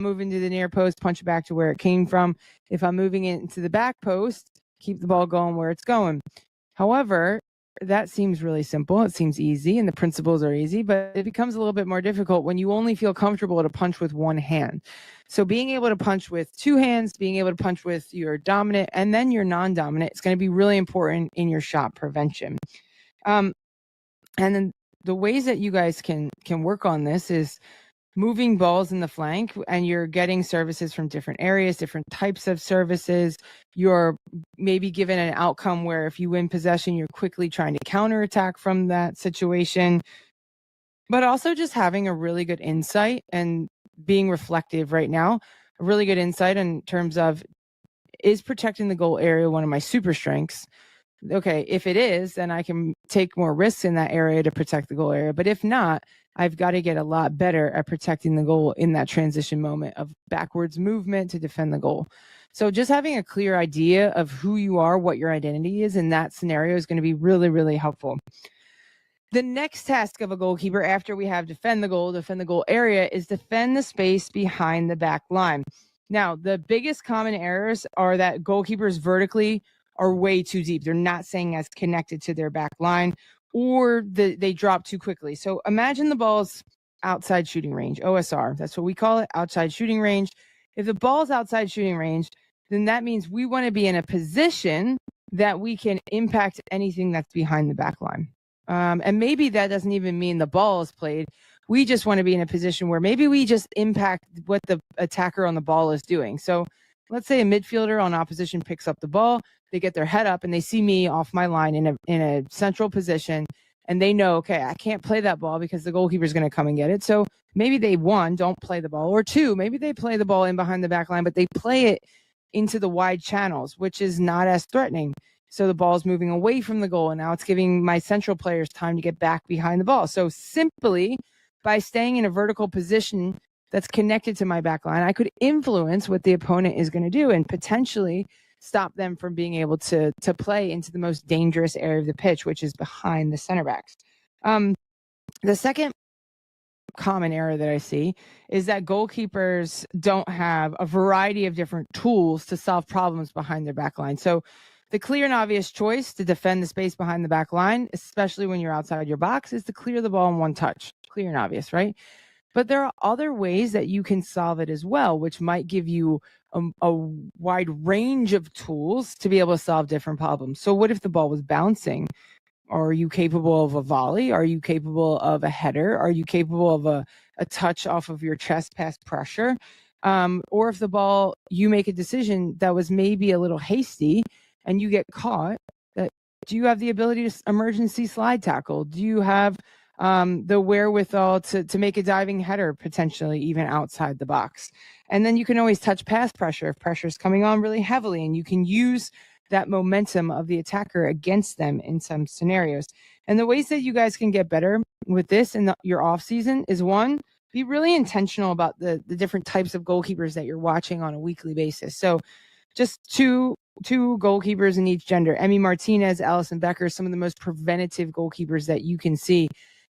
moving to the near post, punch it back to where it came from. If I'm moving it into the back post, keep the ball going where it's going. However, that seems really simple. It seems easy and the principles are easy, but it becomes a little bit more difficult when you only feel comfortable to punch with one hand. So being able to punch with two hands, being able to punch with your dominant and then your non-dominant is going to be really important in your shot prevention. And then the ways that you guys can work on this is moving balls in the flank, and you're getting services from different areas, different types of services. You're maybe given an outcome where if you win possession, you're quickly trying to counterattack from that situation. But also just having a really good insight and being reflective right now, a really good insight in terms of, is protecting the goal area one of my super strengths? Okay, if it is, then I can take more risks in that area to protect the goal area. But if not, I've got to get a lot better at protecting the goal in that transition moment of backwards movement to defend the goal. So just having a clear idea of who you are, what your identity is in that scenario is going to be really, really helpful. The next task of a goalkeeper after we have defend the goal area, is defend the space behind the back line. Now, the biggest common errors are that goalkeepers vertically are way too deep. They're not staying as connected to their back line, or they drop too quickly. So imagine the ball's outside shooting range, OSR. That's what we call it, outside shooting range. If the ball's outside shooting range, then that means we want to be in a position that we can impact anything that's behind the back line. And maybe that doesn't even mean the ball is played. We just want to be in a position where maybe we just impact what the attacker on the ball is doing. So let's say a midfielder on opposition picks up the ball, they get their head up and they see me off my line in a central position, and they know, okay, I can't play that ball because the goalkeeper is going to come and get it. So maybe they, one, don't play the ball, or two, maybe they play the ball in behind the back line, but they play it into the wide channels, which is not as threatening. So the ball is moving away from the goal, and now it's giving my central players time to get back behind the ball. So simply by staying in a vertical position that's connected to my back line, I could influence what the opponent is going to do and potentially stop them from being able to play into the most dangerous area of the pitch, which is behind the center backs. The second common error that I see is that goalkeepers don't have a variety of different tools to solve problems behind their back line. So the clear and obvious choice to defend the space behind the back line, especially when you're outside your box, is to clear the ball in one touch. Clear and obvious, right? But there are other ways that you can solve it as well, which might give you a wide range of tools to be able to solve different problems. So what if the ball was bouncing? Are you capable of a volley? Are you capable of a header? Are you capable of a touch off of your chest past pressure? Or if the ball, you make a decision that was maybe a little hasty and you get caught, do you have the ability to emergency slide tackle? Do you have the wherewithal to make a diving header, potentially even outside the box? And then you can always touch past pressure if pressure is coming on really heavily, and you can use that momentum of the attacker against them in some scenarios. And the ways that you guys can get better with this in your off season is, one, be really intentional about the different types of goalkeepers that you're watching on a weekly basis. So just two goalkeepers in each gender. Emmy Martinez, Allison Becker, some of the most preventative goalkeepers that you can see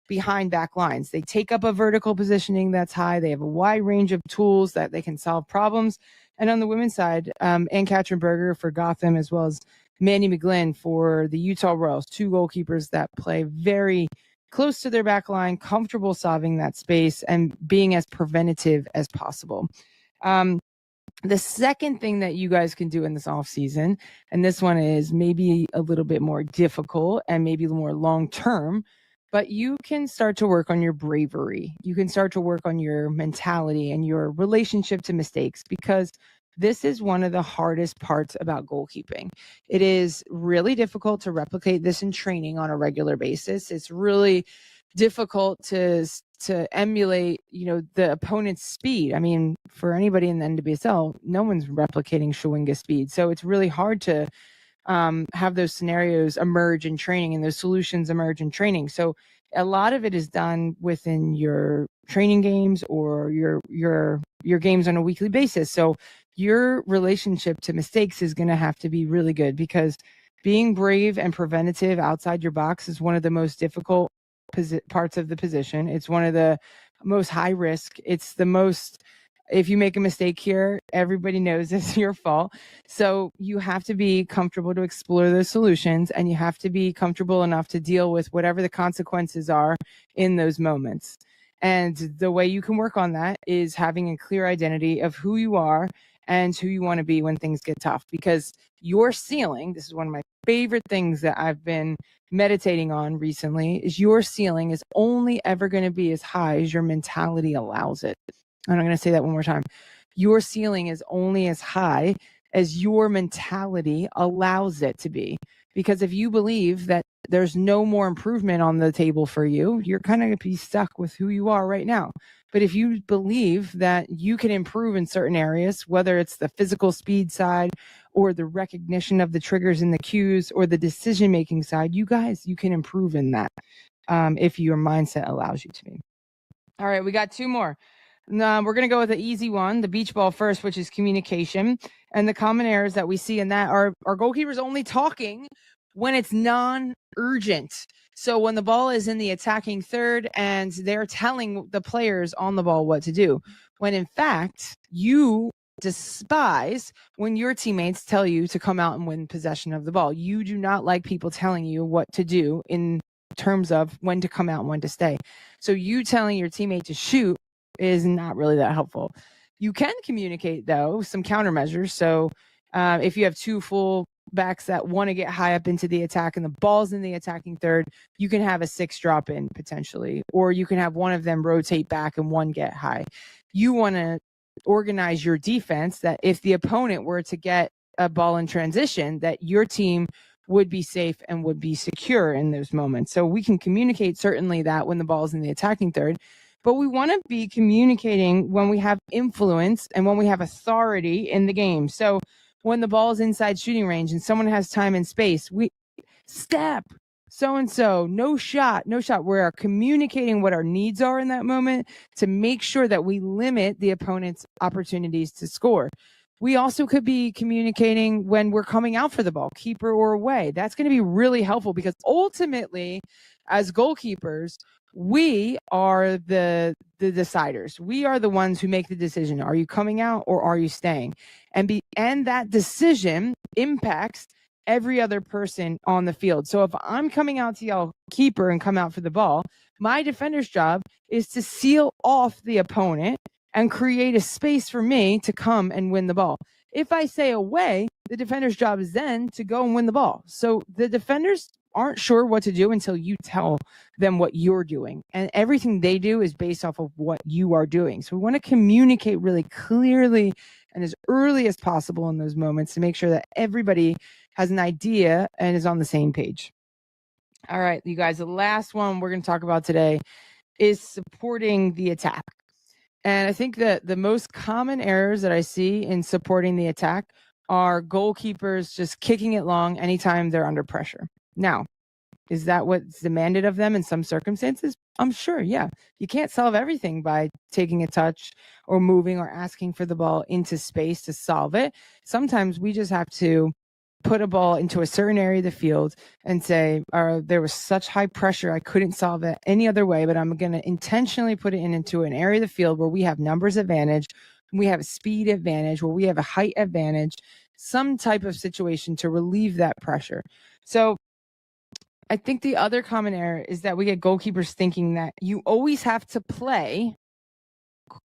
behind back lines. They take up a vertical positioning that's high. They have a wide range of tools that they can solve problems. And on the women's side, Ann-Katrin Berger for Gotham, as well as Mandy McGlynn for the Utah Royals, two goalkeepers that play very close to their back line, comfortable solving that space and being as preventative as possible. The second thing that you guys can do in this off season, and this one is maybe a little bit more difficult and maybe a little more long-term, but you can start to work on your bravery. You can start to work on your mentality and your relationship to mistakes, because this is one of the hardest parts about goalkeeping. It is really difficult to replicate this in training on a regular basis. It's really difficult to emulate, the opponent's speed. I mean, for anybody in the NWSL, no one's replicating Shawinga's speed. So it's really hard to have those scenarios emerge in training and those solutions emerge in training. So a lot of it is done within your training games or your games on a weekly basis. So your relationship to mistakes is going to have to be really good, because being brave and preventative outside your box is one of the most difficult parts of the position. It's one of the most high risk. It's the most If you make a mistake here, everybody knows it's your fault. So you have to be comfortable to explore those solutions, and you have to be comfortable enough to deal with whatever the consequences are in those moments. And the way you can work on that is having a clear identity of who you are and who you want to be when things get tough. Because your ceiling, this is one of my favorite things that I've been meditating on recently, is your ceiling is only ever going to be as high as your mentality allows it. And I'm going to say that one more time. Your ceiling is only as high as your mentality allows it to be. Because if you believe that there's no more improvement on the table for you, you're kind of going to be stuck with who you are right now. But if you believe that you can improve in certain areas, whether it's the physical speed side or the recognition of the triggers and the cues or the decision-making side, you can improve in that if your mindset allows you to be. All right, we got two more. We're going to go with the easy one, the beach ball first, which is communication. And the common errors that we see in that are goalkeepers only talking when it's non-urgent. So when the ball is in the attacking third and they're telling the players on the ball what to do, when in fact you despise when your teammates tell you to come out and win possession of the ball. You do not like people telling you what to do in terms of when to come out and when to stay. So you telling your teammate to shoot is not really that helpful. You can communicate, though, some countermeasures. So if you have two full backs that want to get high up into the attack and the ball's in the attacking third, you can have a 6 drop in potentially, or you can have one of them rotate back and one get high. You want to organize your defense that if the opponent were to get a ball in transition, that your team would be safe and would be secure in those moments. So we can communicate certainly that when the ball's in the attacking third, but we want to be communicating when we have influence and when we have authority in the game. So when the ball is inside shooting range and someone has time and space, we step so-and-so, no shot. We are communicating what our needs are in that moment to make sure that we limit the opponent's opportunities to score. We also could be communicating when we're coming out for the ball, keeper or away. That's going to be really helpful because ultimately, as goalkeepers, we are the deciders. We are the ones who make the decision. Are you coming out or are you staying? And that decision impacts every other person on the field. So if I'm coming out to yell keeper and come out for the ball, my defender's job is to seal off the opponent and create a space for me to come and win the ball. If I say away, the defender's job is then to go and win the ball. So the defenders aren't sure what to do until you tell them what you're doing. And everything they do is based off of what you are doing. So we want to communicate really clearly and as early as possible in those moments to make sure that everybody has an idea and is on the same page. All right, you guys, the last one we're going to talk about today is supporting the attack. And I think that the most common errors that I see in supporting the attack are goalkeepers just kicking it long anytime they're under pressure. Now, is that what's demanded of them in some circumstances? I'm sure, yeah. You can't solve everything by taking a touch or moving or asking for the ball into space to solve it. Sometimes we just have to put a ball into a certain area of the field and say, there was such high pressure, I couldn't solve it any other way, but I'm going to intentionally put it into an area of the field where we have numbers advantage, we have a speed advantage, where we have a height advantage, some type of situation to relieve that pressure. So I think the other common error is that we get goalkeepers thinking that you always have to play,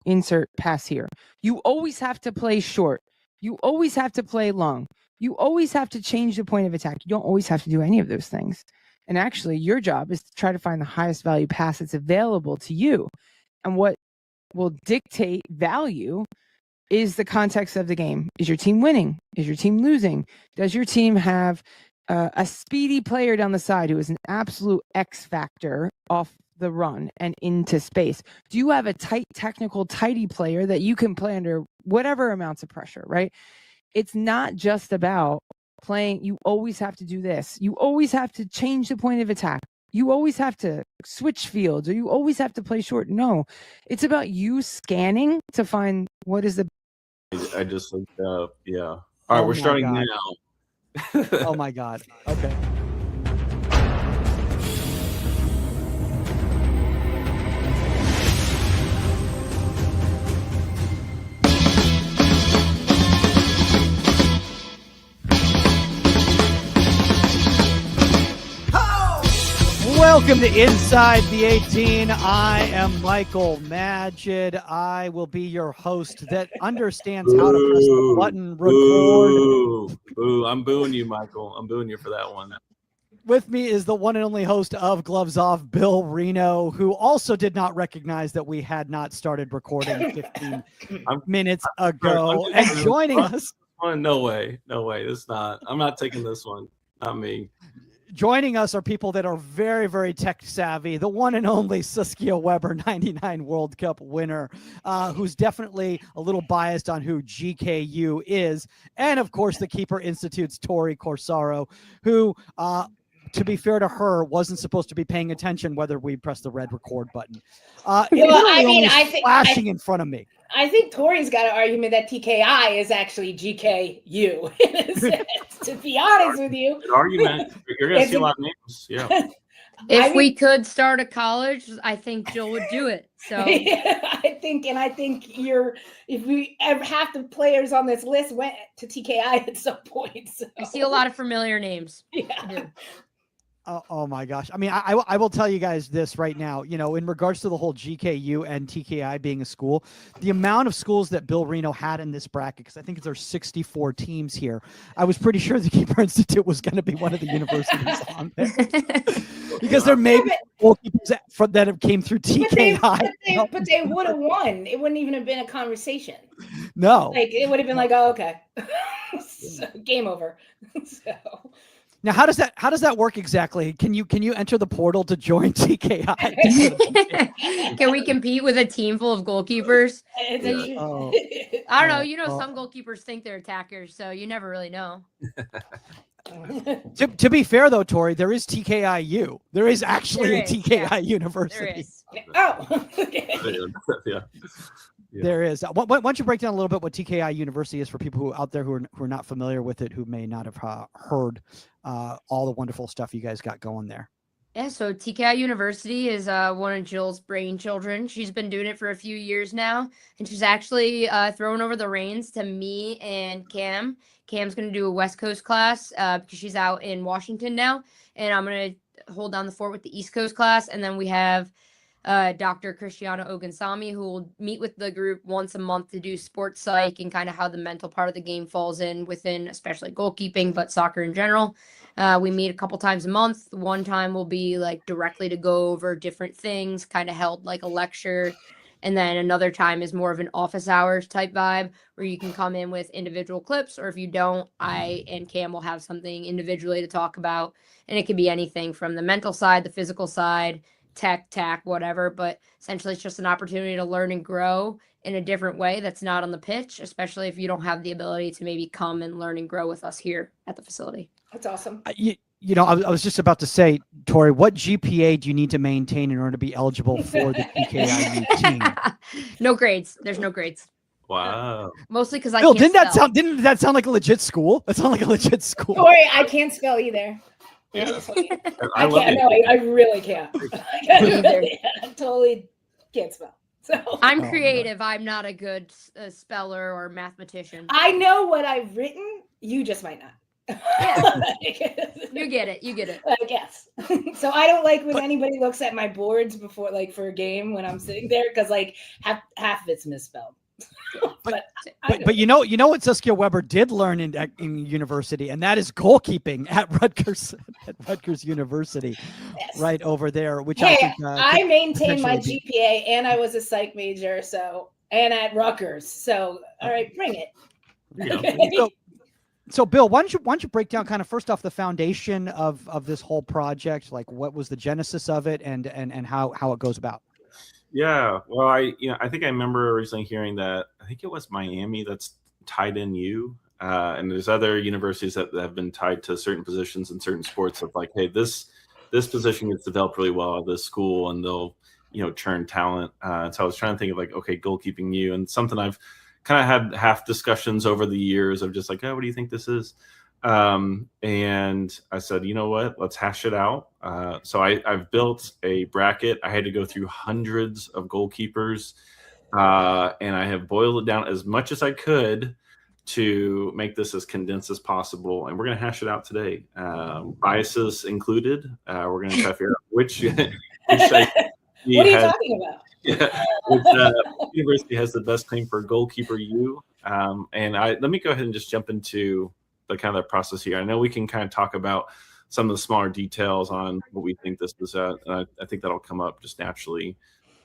insert pass here. You always have to play short. You always have to play long. You always have to change the point of attack. You don't always have to do any of those things. And actually, your job is to try to find the highest value pass that's available to you. And what will dictate value is the context of the game. Is your team winning? Is your team losing? Does your team have a speedy player down the side who is an absolute X factor off the run and into space? Do you have a tight, technical, tidy player that you can play under whatever amounts of pressure, right? It's not just about playing. You always have to do this. You always have to change the point of attack. You always have to switch fields, or you always have to play short. No, it's about you scanning to find what is the. I just looked up. Yeah. All right, we're starting now. Oh my God. Okay. Welcome to Inside the 18. I am Michael Magid. I will be your host that understands how to press the button, record. Boo. I'm booing you, Michael. I'm booing you for that one. With me is the one and only host of Gloves Off, Bill Reno, who also did not recognize that we had not started recording 15 minutes ago. And joining us. No way. It's not. I'm not taking this one. Not me. Joining us are people that are very, very tech savvy. The one and only Saskia Weber, 99 World Cup winner, who's definitely a little biased on who GKU is. And of course, the Keeper Institute's Tori Corsaro, who, to be fair to her, wasn't supposed to be paying attention whether we press the red record button. Well, I mean, I think flashing in front of me. I think Tori's got an argument that TKI is actually GKU in a sense. To be honest with you, good argument. You're gonna see a lot of names. Yeah. If we could start a college, I think Jill would do it. So yeah, I think if we ever half the players on this list went to TKI at some point. So. I see a lot of familiar names. Yeah. Oh my gosh. I mean, I will tell you guys this right now, in regards to the whole GKU and TKI being a school, the amount of schools that Bill Reno had in this bracket, because I think there's 64 teams here, I was pretty sure the Keeper Institute was going to be one of the universities on there. Because there may be goalkeepers that have came through TKI. But they would have won. It wouldn't even have been a conversation. No. Like, it would have been like, oh, okay. So, game over. So... Now, how does that work exactly? Can you enter the portal to join TKI? Can we compete with a team full of goalkeepers? I don't know. Some goalkeepers think they're attackers, so you never really know. To be fair, though, Tori, there is TKIU. There is actually a TKI university. There is. Oh, okay. Yeah. There is. Why don't you break down a little bit what TKI University is for people who out there who are not familiar with it, who may not have heard all the wonderful stuff you guys got going there. Yeah, so TKI University is one of Jill's brainchildren. She's been doing it for a few years now, and she's actually thrown over the reins to me and Cam. Cam's going to do a West Coast class because she's out in Washington now, and I'm going to hold down the fort with the East Coast class, and then we have Dr. Cristiano Ogunsami, who will meet with the group once a month to do sports psych and kind of how the mental part of the game falls in within, especially goalkeeping, but soccer in general. We meet a couple times a month. One time will be like directly to go over different things, kind of held like a lecture. And then another time is more of an office hours type vibe where you can come in with individual clips, or if you don't, I and Cam will have something individually to talk about. And it could be anything from the mental side, the physical side, tech, whatever, but essentially it's just an opportunity to learn and grow in a different way that's not on the pitch, especially if you don't have the ability to maybe come and learn and grow with us here at the facility. That's awesome. I was just about to say, Tori, what GPA do you need to maintain in order to be eligible for the TKIU team? No grades. There's no grades. Wow. Mostly because I Bill, can't spell. didn't that sound like a legit school? That sounded like a legit school. Tori, I can't spell either. Yeah. I can't. No, I really can't. I totally can't spell. So I'm creative. I'm not a good speller or mathematician. I know what I've written. You just might not. Yeah. You get it. I guess. So I don't like when anybody looks at my boards before, like for a game when I'm sitting there, because like half of it's misspelled. But you know what Saskia Weber did learn in university, and that is goalkeeping at Rutgers University, yes. Right over there. Which I think I maintained my GPA, and I was a psych major, and at Rutgers. So all right, bring it. Yeah. So Bill, why don't you break down kind of first off the foundation of this whole project, like what was the genesis of it, and how it goes about. Yeah, well, I think I remember originally hearing that. I think it was Miami that's tied in U, and there's other universities that have been tied to certain positions in certain sports of like, hey, this position gets developed really well at this school, and they'll churn talent. So I was trying to think of like, okay, goalkeeping U, and something I've kind of had half discussions over the years of just like, oh, what do you think this is? And I said, you know what, let's hash it out. So I've built a bracket. I had to go through hundreds of goalkeepers, and I have boiled it down as much as I could to make this as condensed as possible. And we're going to hash it out today. Biases included. We're going to try to figure out which What are you talking about? Yeah, which university has the best claim for goalkeeper U? And let me go ahead and just jump into the kind of process here. I know we can kind of talk about some of the smaller details on what we think this was at. I think that'll come up just naturally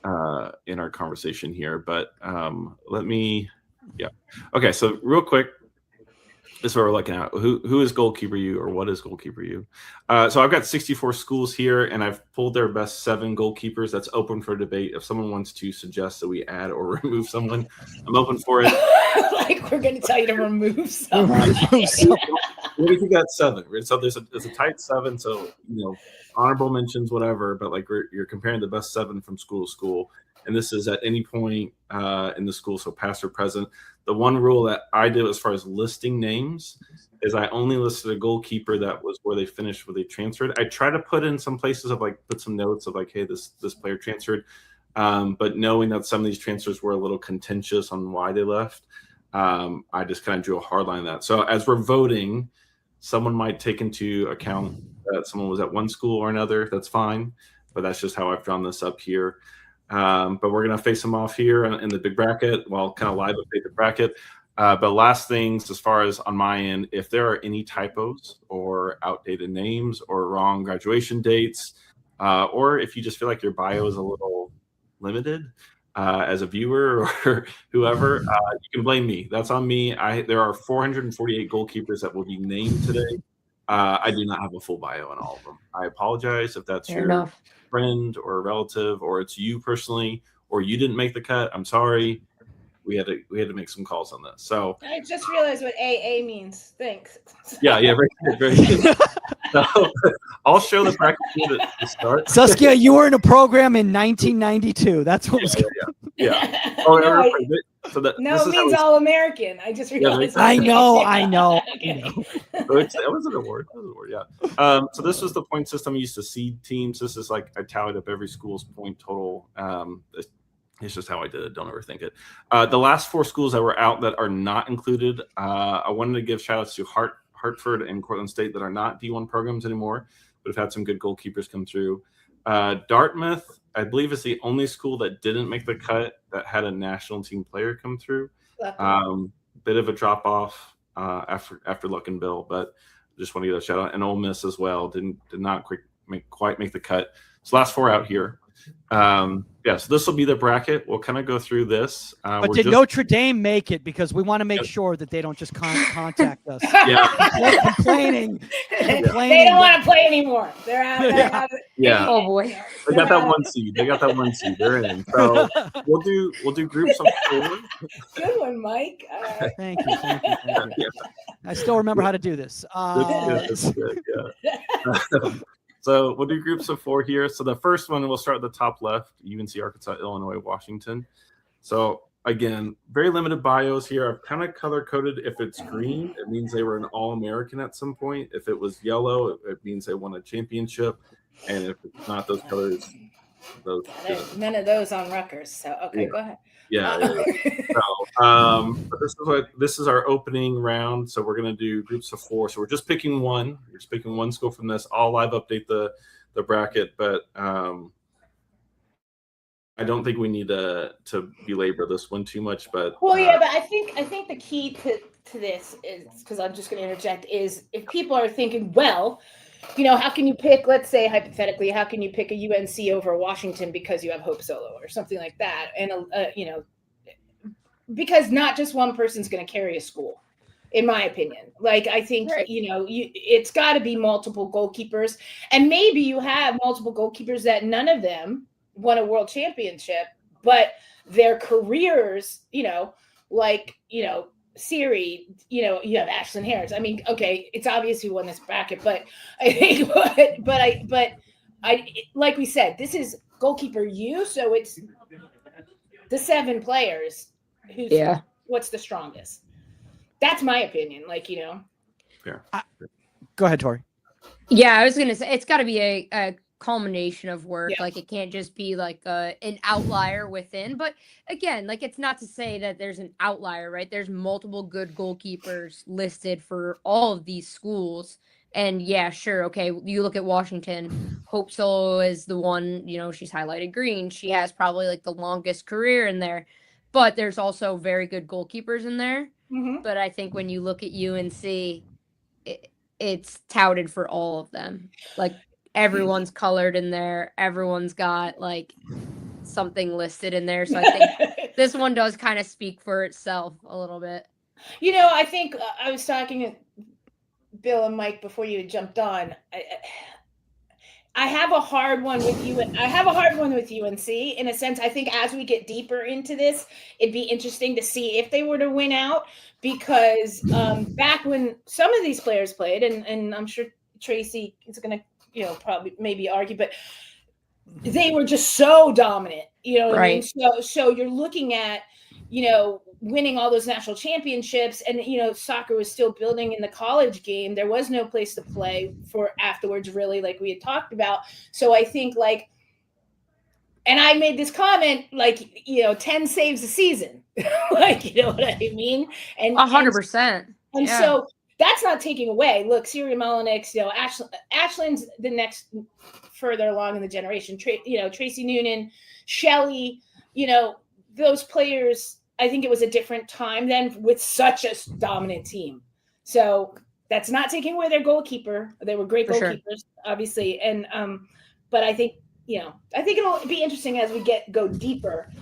in our conversation here. But okay. So real quick, this is what we're looking at. Who is goalkeeper U, or what is goalkeeper U? So I've got 64 schools here, and I've pulled their best 7 goalkeepers. That's open for debate. If someone wants to suggest that we add or remove someone, I'm open for it. Like we're going to tell you to remove someone. What do you think that's 7? So there's a tight 7. So honorable mentions, whatever. But like you're comparing the best 7 from school to school, and this is at any point in the school, so past or present. The one rule that I did as far as listing names is I only listed a goalkeeper that was where they finished, where they transferred. I try to put in some places of put some notes of hey, this player transferred. But knowing that some of these transfers were a little contentious on why they left, I just kind of drew a hard line on that. So as we're voting, someone might take into account that someone was at one school or another. That's fine. But that's just how I've drawn this up here. But we're going to face them off here in the big bracket, while kind of live update the bracket. But last things, as far as on my end, if there are any typos or outdated names or wrong graduation dates, or if you just feel like your bio is a little limited as a viewer or whoever, you can blame me. That's on me. There are 448 goalkeepers that will be named today. I do not have a full bio on all of them. I apologize if that's your friend or a relative, or it's you personally, or you didn't make the cut. I'm sorry. We had to make some calls on this. So I just realized what AA means. Thanks. Yeah, very good. So I'll show the bracket to start. Saskia, you were in a program in 1992. That's what was. Yeah. So it means all American. I just realized. I know. Okay. It was an award. Yeah. So this was the point system I used to seed teams. This is I tallied up every school's point total. It's just how I did it. Don't overthink it. The last 4 schools that were out that are not included, I wanted to give shout outs to Hartford and Cortland State that are not D1 programs anymore, but have had some good goalkeepers come through. Dartmouth, I believe, is the only school that didn't make the cut that had a national team player come through. Bit of a drop off after Luck and Bill, but just want to give a shout out. And Ole Miss as well did not quite make the cut. So last 4 out here. So this will be the bracket. We'll kind of go through this. But did Notre Dame make it? Because we want to make sure that they don't just contact us. Yeah. complaining. They don't want to play anymore. They're out. Yeah. Oh boy. They got that 1 seed. They're in. So we'll do groups of 4. Good one, Mike. Thank you. Yeah. I still remember how to do this. Good. So we'll do groups of 4 here. So the first one, we'll start at the top left. UNC, Arkansas, Illinois, Washington. So again, very limited bios here. I've kind of color coded. If it's green, it means they were an All-American at some point. If it was yellow, it means they won a championship. And if it's not those colors, none of those on Rutgers. So go ahead. Yeah. So, but this is our opening round. So we're gonna do groups of 4. So we're just picking one. We're just picking one school from this. I'll live update the bracket, but I don't think we need to belabor this one too much. But but I think the key to this is, because I'm just gonna interject, is if people are thinking, well, how can you pick, let's say hypothetically, how can you pick a UNC over Washington because you have Hope Solo or something like that? And, because not just one person's going to carry a school, in my opinion. I think, it's got to be multiple goalkeepers. And maybe you have multiple goalkeepers that none of them won a world championship, but their careers, Siri, you have Ashlyn Harris. I mean, okay, it's obvious who won this bracket, but I think, I like we said, this is goalkeeper U, so it's the 7 players. What's the strongest? That's my opinion. Yeah. Go ahead, Tori. Yeah, I was gonna say it's got to be a culmination of work. It can't just be an outlier within. But again, it's not to say that there's an outlier, right? There's multiple good goalkeepers listed for all of these schools, And yeah, sure, okay, you look at Washington. Hope Solo is the one, you know, she's highlighted green. She has probably like the longest career in there, but there's also very good goalkeepers in there. Mhm. But I think when you look at UNC, it's touted for all of them. Like everyone's colored in there. Everyone's got like something listed in there. So I think this one does kind of speak for itself a little bit. You know, I think I was talking to Bill and Mike before you jumped on. I have a hard one with you. I have a hard one with UNC in a sense. I think as we get deeper into this, it'd be interesting to see if they were to win out, because back when some of these players played, and I'm sure Tracy is going to, you know, probably maybe argue, but they were just so dominant, you know what I mean? So you're looking at, you know, winning all those national championships, and, you know, soccer was still building in the college game. There was no place to play for afterwards, really, like we had talked about. So I think, like, and I made this comment, like, you know, 10 saves a season, like, you know what I mean? And 100%. And so that's not taking away. Look, Siri Molinex, you know, Ashland's the next further along in the generation. You know, Tracy Noonan, Shelley, you know, those players. I think it was a different time then with such a dominant team. So that's not taking away their goalkeeper. They were great goalkeepers, obviously. And but I think, you know, I think it'll be interesting as we go deeper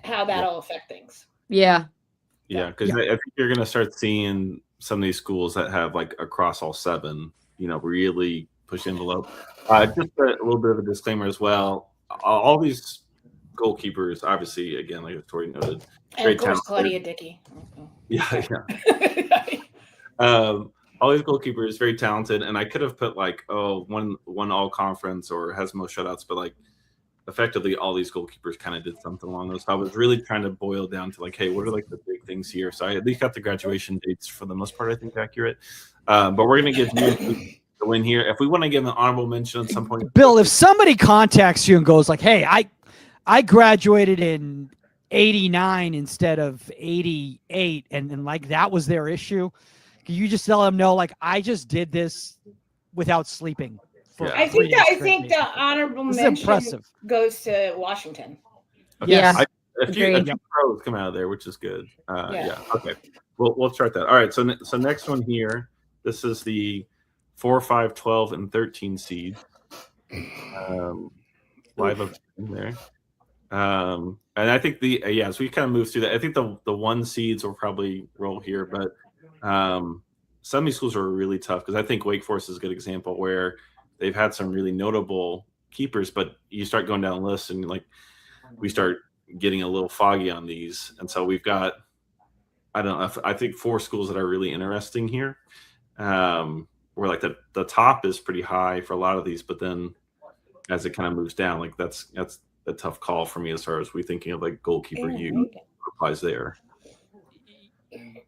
how that'll affect things. Yeah. Yeah, because I think you're going to start seeing some of these schools that have, like, across all 7, you know, really push the envelope. Just a little bit of a disclaimer as well. All these goalkeepers, obviously, again, like Tori noted, and of course, Claudia Dickey. Yeah. All these goalkeepers, very talented, and I could have put, like, one all conference or has most shutouts, but, like, effectively all these goalkeepers kind of did something along those. So I was really trying to boil down to, like, hey, what are, like, the big things here? So I at least got the graduation dates for the most part, I think, accurate. But we're going to give you the win here. If we want to give an honorable mention at some point, Bill, if somebody contacts you and goes like, hey, I graduated in 89 instead of 88, and like that was their issue, can you just tell them, no, like, I just did this without sleeping? I think the honorable mention goes to Washington. Okay. Yeah. A few pros come out of there, which is good. Yeah. Okay. We'll chart that. All right. So next one here. This is the 4, 5, 12, and 13 seed. Live up in there. And I think so we kind of moved through that. I think the 1 seeds will probably roll here, but some of these schools are really tough, because I think Wake Forest is a good example where they've had some really notable keepers, but you start going down the list and, like, we start getting a little foggy on these. And so we've got, I don't know, I think 4 schools that are really interesting here. Where, like, the top is pretty high for a lot of these, but then as it kind of moves down, like, that's a tough call for me as far as we thinking of, like, goalkeeper U applies there.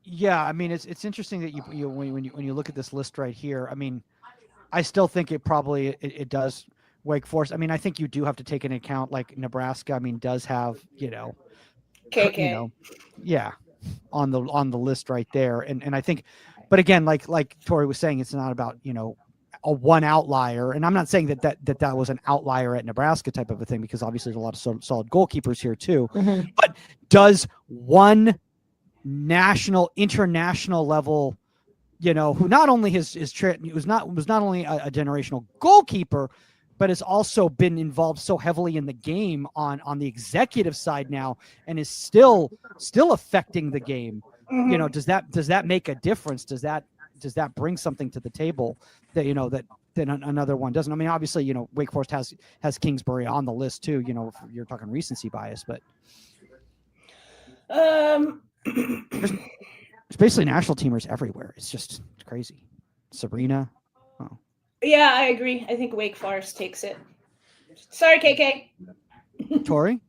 Yeah, I mean, it's interesting that you when you look at this list right here. I mean, I still think it probably it does Wake Forest. I mean, I think you do have to take into account, like, Nebraska. I mean, does have, you know, KK. You know, yeah, on the list right there. And I think, but again, like Tori was saying, it's not about, you know, a one outlier. And I'm not saying that was an outlier at Nebraska type of a thing, because obviously there's a lot of solid goalkeepers here too. Mm-hmm. But does one international level, you know, who not only was not only a generational goalkeeper, but has also been involved so heavily in the game on the executive side now, and is still affecting the game. Mm-hmm. You know, does that make a difference? Does that bring something to the table that, you know, that another one doesn't? I mean, obviously, you know, Wake Forest has Kingsbury on the list too. You know, if you're talking recency bias, but there's basically national teamers everywhere. It's crazy. Serena. Oh. Yeah, I agree. I think Wake Forest takes it. Sorry, KK. Tori?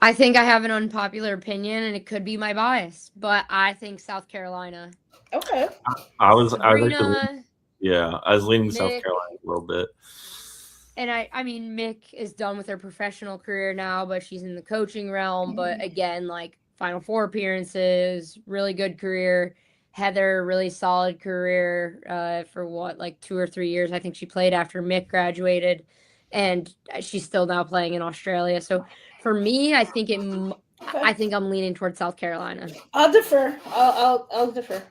I think I have an unpopular opinion, and it could be my bias, but I think South Carolina. Okay. I was leaning Mick, South Carolina a little bit. And I mean, Mick is done with her professional career now, but she's in the coaching realm. But again, like, Final Four appearances, really good career, Heather, really solid career for like 2 or 3 years. I think she played after Mick graduated, and she's still now playing in Australia. So for me, I think I'm leaning towards South Carolina. I'll defer. I'll defer.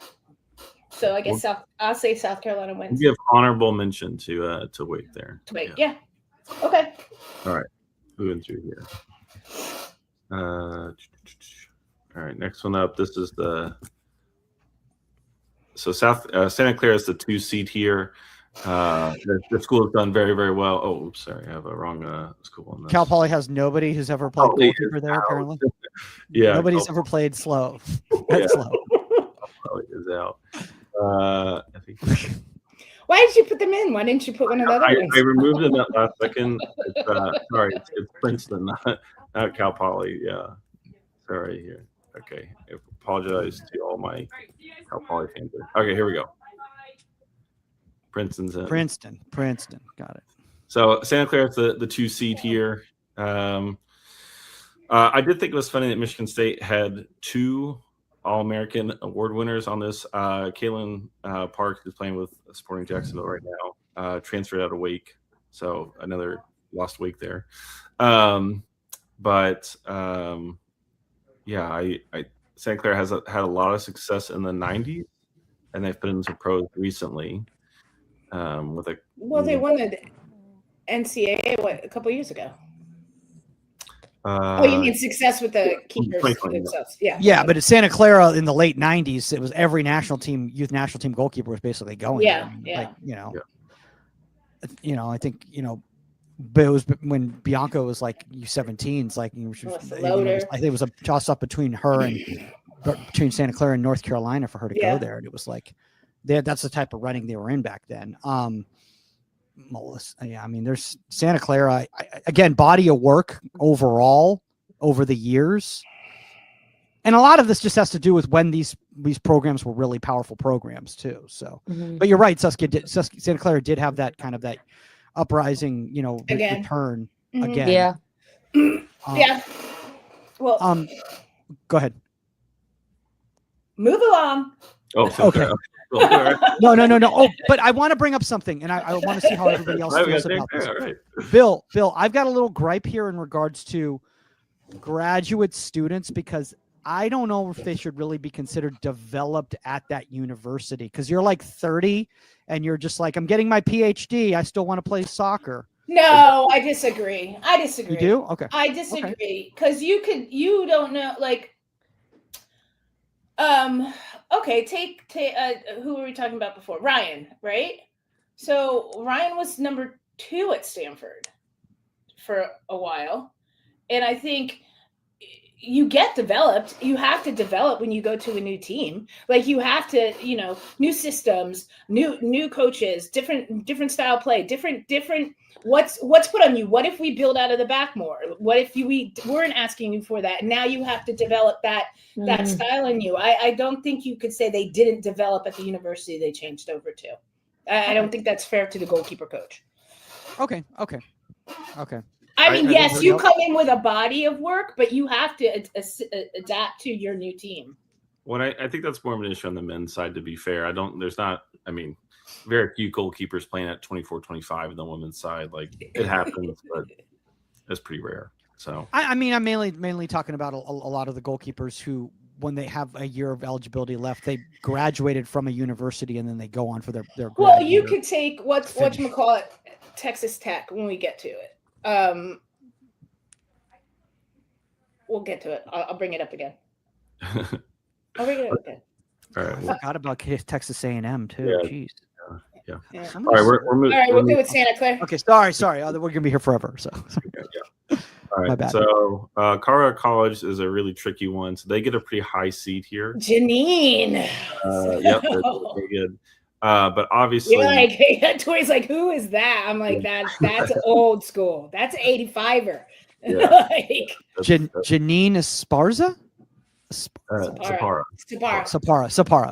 So I guess I'll say South Carolina wins. Give honorable mention to Wake there. To Wake, yeah. Okay. All right, moving through here. All right, next one up. This is Santa Clara is the 2 seed here. The school has done very, very well. Oh, oops, sorry, I have a wrong school on this. Cal Poly has nobody who's ever played goalkeeper there, apparently. Yeah, nobody's ever played slow. Yeah. Slow. Poly is out. I think. Why did you put them in? Why didn't you put one of the other ones? I removed it that last second. Sorry, it's Princeton, not Cal Poly. Yeah, sorry here. Okay, I apologize to all my Cal Poly fans. Okay, here we go. Princeton's in. Princeton, got it. So Santa Clara's the 2 seed here. I did think it was funny that Michigan State had 2 All-American award winners on this. Kaylin Park, who's playing with Sporting Jacksonville right now, transferred out of Wake, so another lost Wake there. Santa Clara has had a lot of success in the 90s, and they've been into pros recently. They won the NCAA a couple years ago. You mean success with the keepers themselves? Yeah. Yeah, but at Santa Clara in the late '90s, it was every youth national team goalkeeper was basically going. Yeah, there. I think but it was when Bianca was like U17s, like I think it was a toss up between Santa Clara and North Carolina for her to go there, and it was like that's the type of running they were in back then. Melissa, I mean, there's Santa Clara. Again, body of work overall over the years, and a lot of this just has to do with when these programs were really powerful programs too. So, but you're right, Santa Clara did have that kind of that uprising, return again. Yeah. Yeah. Well, go ahead. Move along. Oh, okay. No. Oh, but I want to bring up something, and I want to see how everybody else feels about this. Right. Bill, I've got a little gripe here in regards to graduate students, because I don't know if they should really be considered developed at that university, because you're like 30 and you're just like, I'm getting my PhD. I still want to play soccer. No, I disagree. You do? Okay. I disagree, because you don't know, like, okay, take who were we talking about before? Ryan, right? So Ryan was number 2 at Stanford for a while, and I think you get developed. You have to develop when you go to a new team. Like, you have to, new systems, new coaches, different style play, different. What's put on you? What if we build out of the back more? What if we weren't asking you for that? Now you have to develop that style in you. I don't think you could say they didn't develop at the university they changed over to. I don't think that's fair to the goalkeeper coach. Okay. I mean, yes, you come in with a body of work, but you have to adapt to your new team. Well, I think that's more of an issue on the men's side, to be fair. Very few goalkeepers playing at 24, 25 on the women's side. Like, it happens, but it's pretty rare. So I'm mainly talking about a lot of the goalkeepers who, when they have a year of eligibility left, they graduated from a university and then they go on for their Well, you could take whatchamacallit, Texas Tech when we get to it. We'll get to it. I'll bring it up again. I'll bring it up again. All right. I forgot about Texas A&M too. Yeah. Jeez. Yeah. Yeah. All right, we're moving. All right, we'll go with Santa Clara. Okay, sorry. We're gonna be here forever. So. Yeah. All right. My bad. So Colorado College is a really tricky one. So they get a pretty high seed here. Janine. Yep, they're good. But obviously, you're like, Tori's like, who is that? I'm like, that's old school. That's 85er. Yeah. Janine Esparza? Sapara.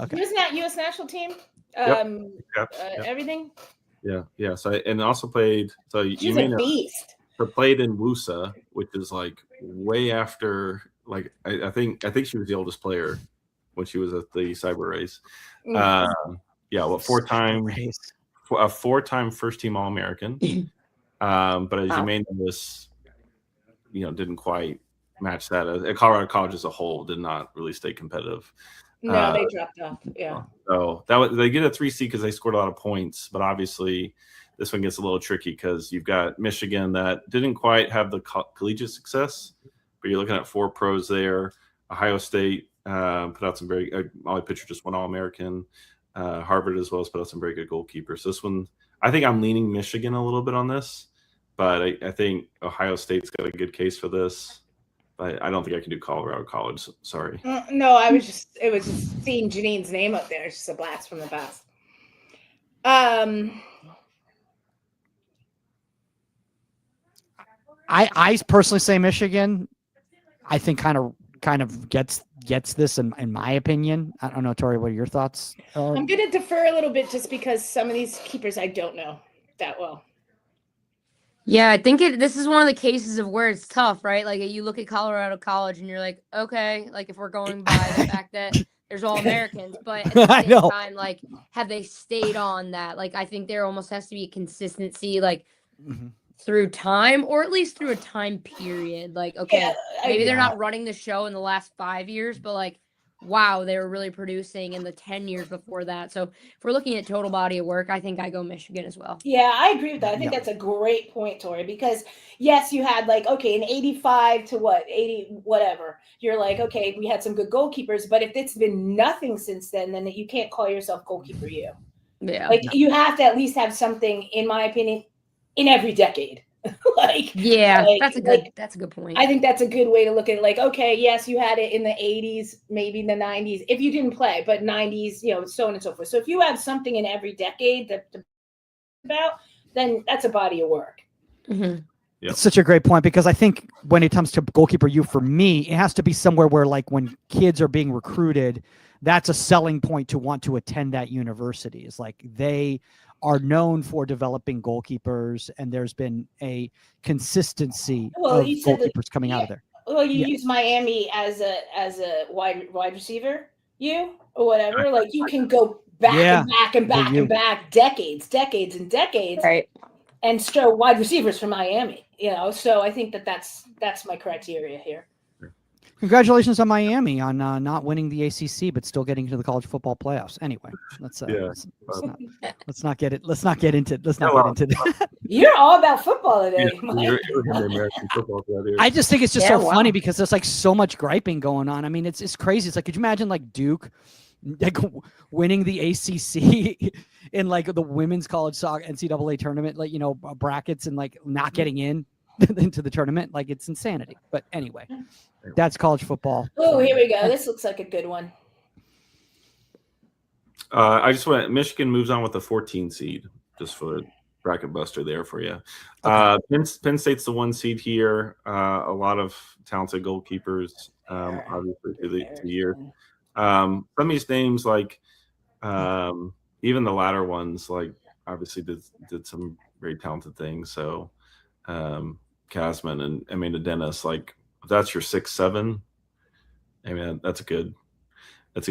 Okay. Who's that U.S. national team? Yep. Everything. Yeah. So and also played. So She's you may a know. beast. So played in Wusa, which is like way after. Like I think she was the oldest player when she was at the Cyber Race. Mm. Yeah, well, four-time first-team All-American. But as you may notice, didn't quite match that. Colorado College as a whole did not really stay competitive. No, they dropped off. Yeah. So they get a 3 seed because they scored a lot of points, but obviously this one gets a little tricky because you've got Michigan that didn't quite have the collegiate success, but you're looking at 4 pros there. Ohio State put out some very Molly Pitcher just won All-American. Harvard as well has put out some very good goalkeepers. So this one, I think I'm leaning Michigan a little bit on this, but I think Ohio State's got a good case for this. But I don't think I can do Colorado College. Sorry. No, it was just seeing Janine's name up there. It's just a blast from the past. I personally say Michigan. I think kind of gets this in my opinion. I don't know, Tori, what are your thoughts? I'm going to defer a little bit just because some of these keepers I don't know that well. Yeah, I think this is one of the cases of where it's tough, right? Like you look at Colorado College and you're like, okay, like if we're going by the fact that there's all Americans, but at the same time, like have they stayed on that? Like I think there almost has to be a consistency, like through time, or at least through a time period. Like, okay, maybe they're not running the show in the last 5 years, but like, wow, they were really producing in the 10 years before that. So if we're looking at total body of work, I think I go Michigan as well. Yeah, I agree with that. I think that's a great point, Tori, because yes, you had like, okay, an 85 to 80, whatever. You're like, okay, we had some good goalkeepers, but if it's been nothing since then you can't call yourself goalkeeper you. Yeah. Like you have to at least have something, in my opinion, in every decade. That's a good point. I think that's a good way to look at it. Like, okay, yes, you had it in the 80s, maybe in the 90s, if you didn't play, but 90s, so on and so forth. So if you have something in every decade about, then that's a body of work. Yep. It's such a great point, because I think when it comes to goalkeeper you, for me, it has to be somewhere where, like, when kids are being recruited, that's a selling point to want to attend that university. It's like they are known for developing goalkeepers, and there's been a consistency of goalkeepers coming out of there. Well, you use Miami as a wide receiver, or whatever. Like you can go back and back and back and back, decades and decades, right? And still wide receivers from Miami. So I think that's my criteria here. Congratulations on Miami on not winning the ACC, but still getting to the college football playoffs. Anyway, let's not get into that. You're all about football today. You're American football. I just think it's just funny because there's like so much griping going on. I mean, it's crazy. It's like, could you imagine like Duke like winning the ACC in like the women's college soccer NCAA tournament, like brackets, and like not getting into the tournament? Like it's insanity. But anyway. That's college football. Oh, here we go. This looks like a good one. I just went. Michigan moves on with a 14 seed, just for the bracket buster there for you. Penn State's the 1 seed here. A lot of talented goalkeepers, obviously through the year. Some of these names, like even the latter ones, like obviously did some very talented things. So Kasman and Amanda Dennis, like. If that's your 6-7, I mean that's a good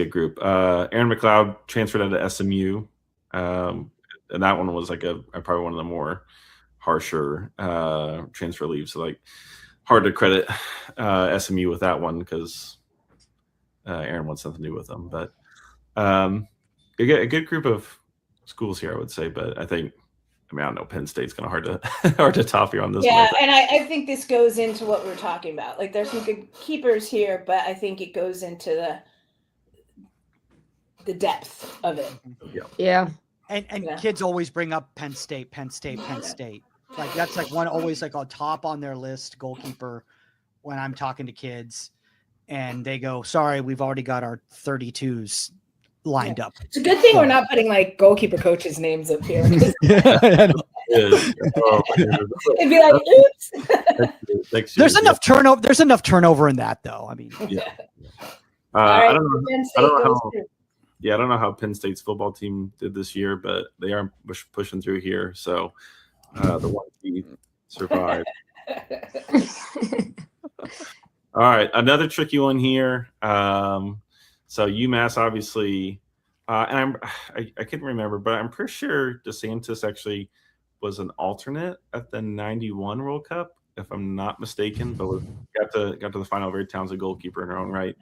group. Aaron McLeod transferred out of SMU, and that one was like probably one of the more harsher transfer leaves. So like hard to credit SMU with that one because Aaron wants nothing to do with them. But you get a good group of schools here, I would say. But I think. I mean, I don't know. Penn State's kind of hard to top here on this. Yeah, and I think this goes into what we're talking about. Like, there's some good keepers here, but I think it goes into the depth of it. Yeah. And kids always bring up Penn State. Like that's like one always like on top on their list, goalkeeper, when I'm talking to kids, and they go, "Sorry, we've already got our 32s." Lined up. It's a good thing we're not putting like goalkeeper coaches' names up here. It'd be like, oops. There's enough turnover. There's enough turnover in that, though. I mean, I don't know how Penn State's football team did this year, but they are pushing through here. So the 1 seed survived. All right, another tricky one here. So UMass obviously, and I couldn't remember, but I'm pretty sure DeSantis actually was an alternate at the '91 World Cup, if I'm not mistaken. But got to the final, very talented goalkeeper in her own right.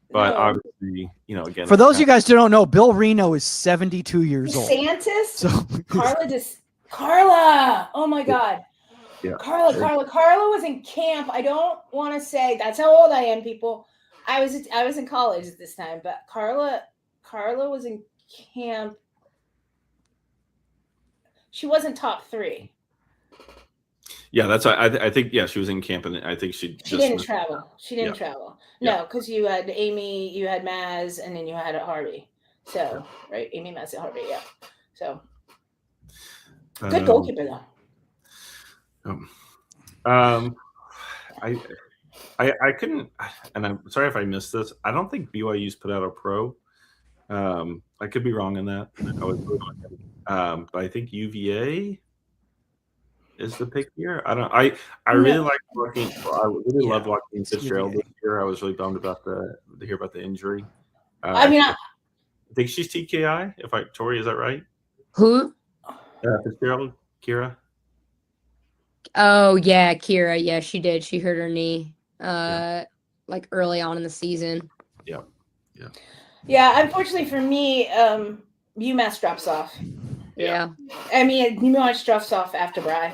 But No. obviously, again, For those of you guys who don't know, Bill Reno is 72 years old. DeSantis? So Carla. Oh my God. Yeah. Carla was in camp. I don't want to say that's how old I am, people. I was in college at this time, but Carla was in camp. She wasn't top 3. Yeah, that's I think she was in camp, and I think she didn't travel. She didn't travel. Yeah. No, because you had Amy, you had Maz, and then you had Harvey. So right, Amy, Maz, and Harvey. Yeah. So good goalkeeper though. I couldn't, and I'm sorry if I missed this. I don't think BYU's put out a pro. I could be wrong in that. But I think UVA is the pick here. I really like watching. I really loved watching Fitzgerald this year. I was really bummed about to hear about the injury. I think she's TKI. Tori, is that right? Who? Fitzgerald, Kira. Oh yeah, Kira. Yeah, she did. She hurt her knee. Like early on in the season. Yeah. Yeah. Unfortunately for me, UMass drops off. Yeah. I mean, UMass drops off after Bry.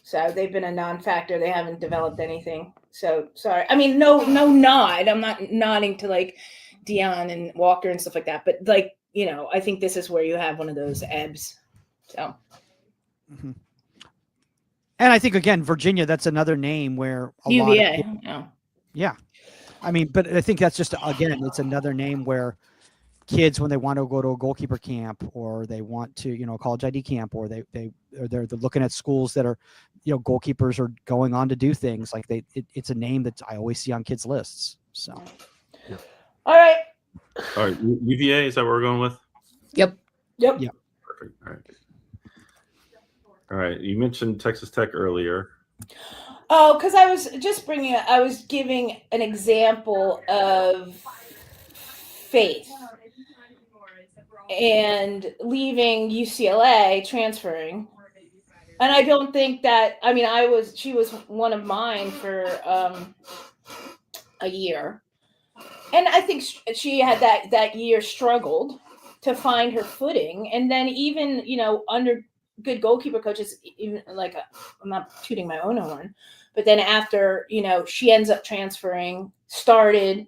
So they've been a non-factor. They haven't developed anything. So sorry. I mean, no nod. I'm not nodding to like Dion and Walker and stuff like that. But like, I think this is where you have one of those ebbs. So. Mm-hmm. And I think again, Virginia, that's another name where UVA. Yeah. I mean, but I think that's just, again, it's another name where kids, when they want to go to a goalkeeper camp or they want to, college ID camp, or they're looking at schools that are, goalkeepers are going on to do things like it's a name that I always see on kids' lists. So. Yeah. All right. UVA, is that what we're going with? Yep. Perfect. All right. You mentioned Texas Tech earlier. Oh, because I was giving an example of Faith and leaving UCLA, transferring. And I don't think that, she was one of mine for a year. And I think she had that year struggled to find her footing. And then even, under good goalkeeper coaches, even like I'm not tooting my own horn, but then after, she ends up transferring, started,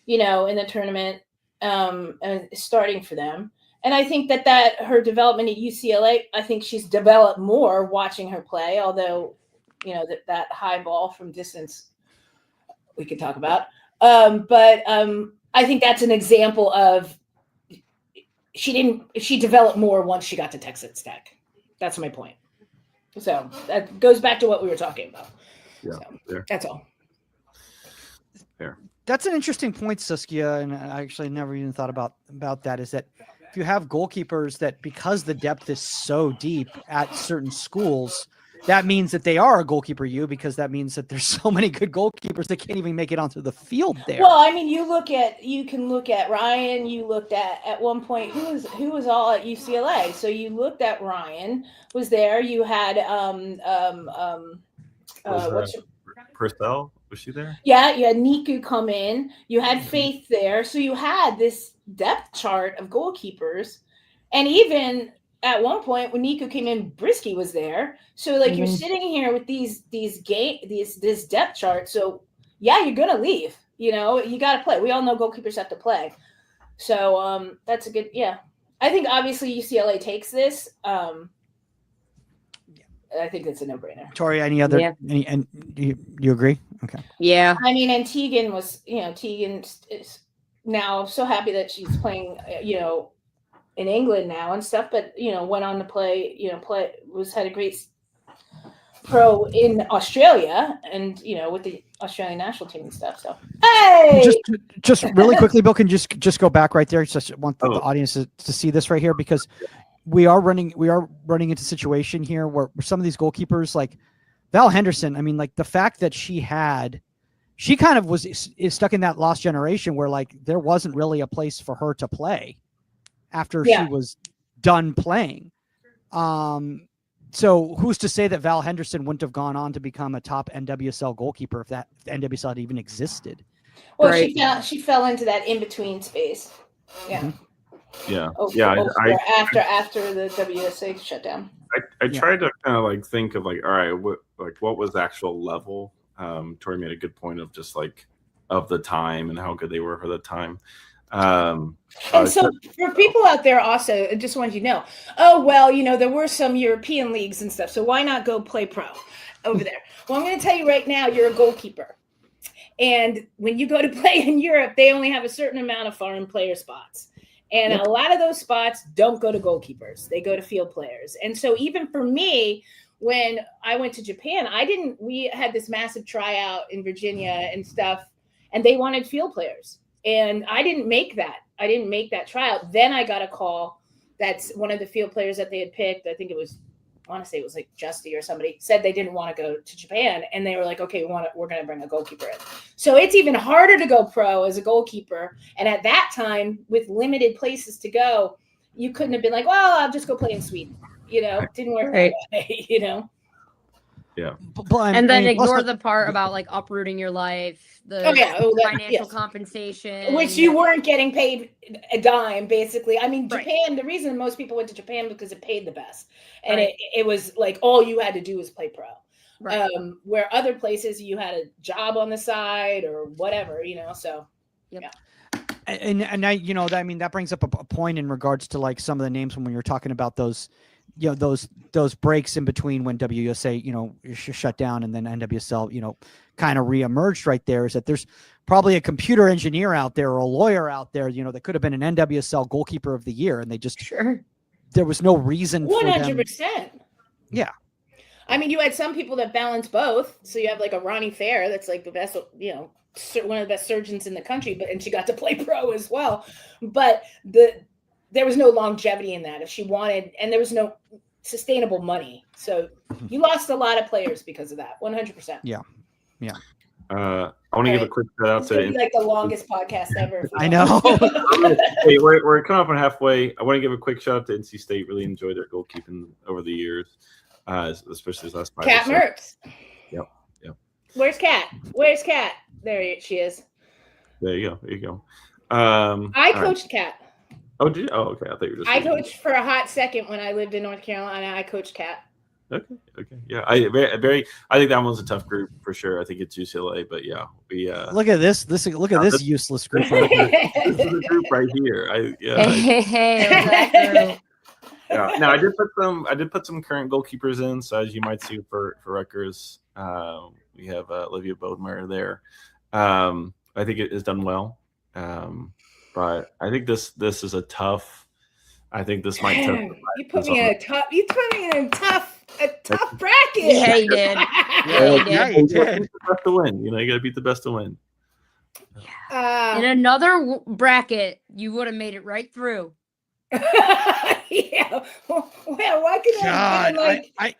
in the tournament, and starting for them. And I think that her development at UCLA, I think she's developed more watching her play, although, that high ball from distance we could talk about. But I think that's an example of she developed more once she got to Texas Tech. That's my point. So that goes back to what we were talking about. Yeah, so, that's all. Fair. That's an interesting point, Saskia, and I actually never even thought about that, is that if you have goalkeepers that, because the depth is so deep at certain schools, that means that they are a goalkeeper because that means that there's so many good goalkeepers that can't even make it onto the field there. Well, I mean, you can look at Ryan. You looked at one point who was all at UCLA. So you looked at Ryan was there. You had Purcell, was she there? Yeah, you had Niku come in. You had Faith there. So you had this depth chart of goalkeepers, and even at one point when Niku came in, Brisky was there. So like you're sitting here with this depth chart. So yeah, you're gonna leave. You got to play. We all know goalkeepers have to play. So that's a good. Yeah, I think obviously UCLA takes this. I think it's a no-brainer. Tori, any other? Yeah. And you agree? Okay. Yeah. I mean, and Tegan was, Tegan is now so happy that she's playing, in England now and stuff, but went on to play, had a great pro in Australia and with the Australian national team and stuff. So hey, just really quickly, Bill, can just go back right there. Just want the audience to see this right here, because we are running into a situation here where some of these goalkeepers, like Val Henderson, I mean, like the fact that she had she kind of is stuck in that lost generation where like there wasn't really a place for her to play after she was done playing. So who's to say that Val Henderson wouldn't have gone on to become a top NWSL goalkeeper if that NWSL had even existed? Well, she fell into that in between space. Yeah. Yeah. After the WSA shut down. I tried to kind of like think of like, all right, what was the actual level? Tori made a good point of just like of the time and how good they were for the time. And so for people out there also, I just wanted you to know, oh, well, you know, there were some European leagues and stuff, so why not go play pro over there? Well, I'm going to tell you right now, you're a goalkeeper. And when you go to play in Europe, they only have a certain amount of foreign player spots. And a lot of those spots don't go to goalkeepers. They go to field players. And so even for me, when I went to Japan, we had this massive tryout in Virginia and stuff, and they wanted field players. And I didn't make that. I didn't make that tryout. Then I got a call. That's one of the field players that they had picked. I think it was, I want to say it was like Justy or somebody said they didn't want to go to Japan. And they were like, okay, we're going to bring a goalkeeper in. So it's even harder to go pro as a goalkeeper. And at that time, with limited places to go, you couldn't have been like, well, I'll just go play in Sweden. You know, it didn't work that way, you know? Yeah. And then ignore the part about like uprooting your life, the financial compensation. Which you weren't getting paid a dime, basically. I mean, Japan, the reason most people went to Japan was because it paid the best. And it was like all you had to do was play pro. Right. Where other places you had a job on the side or whatever, you know, so yeah. And I, you know, I mean, that brings up a point in regards to like some of the names when you're talking about those, you know, those breaks in between when WUSA, you know, shut down and then NWSL, you know, kind of reemerged right there, is that there's probably a computer engineer out there or a lawyer out there, you know, that could have been an NWSL goalkeeper of the year. And they just, there was no reason 100%. Yeah. I mean, you had some people that balance both. So you have like a Ronnie Fair that's like the best, you know, one of the best surgeons in the country, and she got to play pro as well. But there was no longevity in that if she wanted, and there was no sustainable money. So you lost a lot of players because of that. 100%. Yeah. Yeah. I want to give a quick shout out to like the longest podcast ever. I know. Hey, we're coming up on halfway. I want to give a quick shout out to NC State. Really enjoyed their goalkeeping over the years, especially this last 5 Kat years. Mertz. Yep. Where's Kat? There she is. There you go. I coached Kat. Oh, did you? Oh, okay. I thought you were just. I coached for a hot second when I lived in North Carolina. I coached Kat. Okay. Yeah, I think that one's a tough group for sure. I think it's UCLA, but yeah, we look at this. Look at this useless group. This is the group right here. Yeah. Now I did put some current goalkeepers in. So as you might see for Rutgers, we have Olivia Bodmer there. I think it has done well. But I think this is a tough. I think this might. You put me in a tough bracket. Yeah, you did. Yeah, you did. Beat the best to win. You know, you got to beat the best to win. In another bracket, you would have made it right through. Yeah. Well, why could I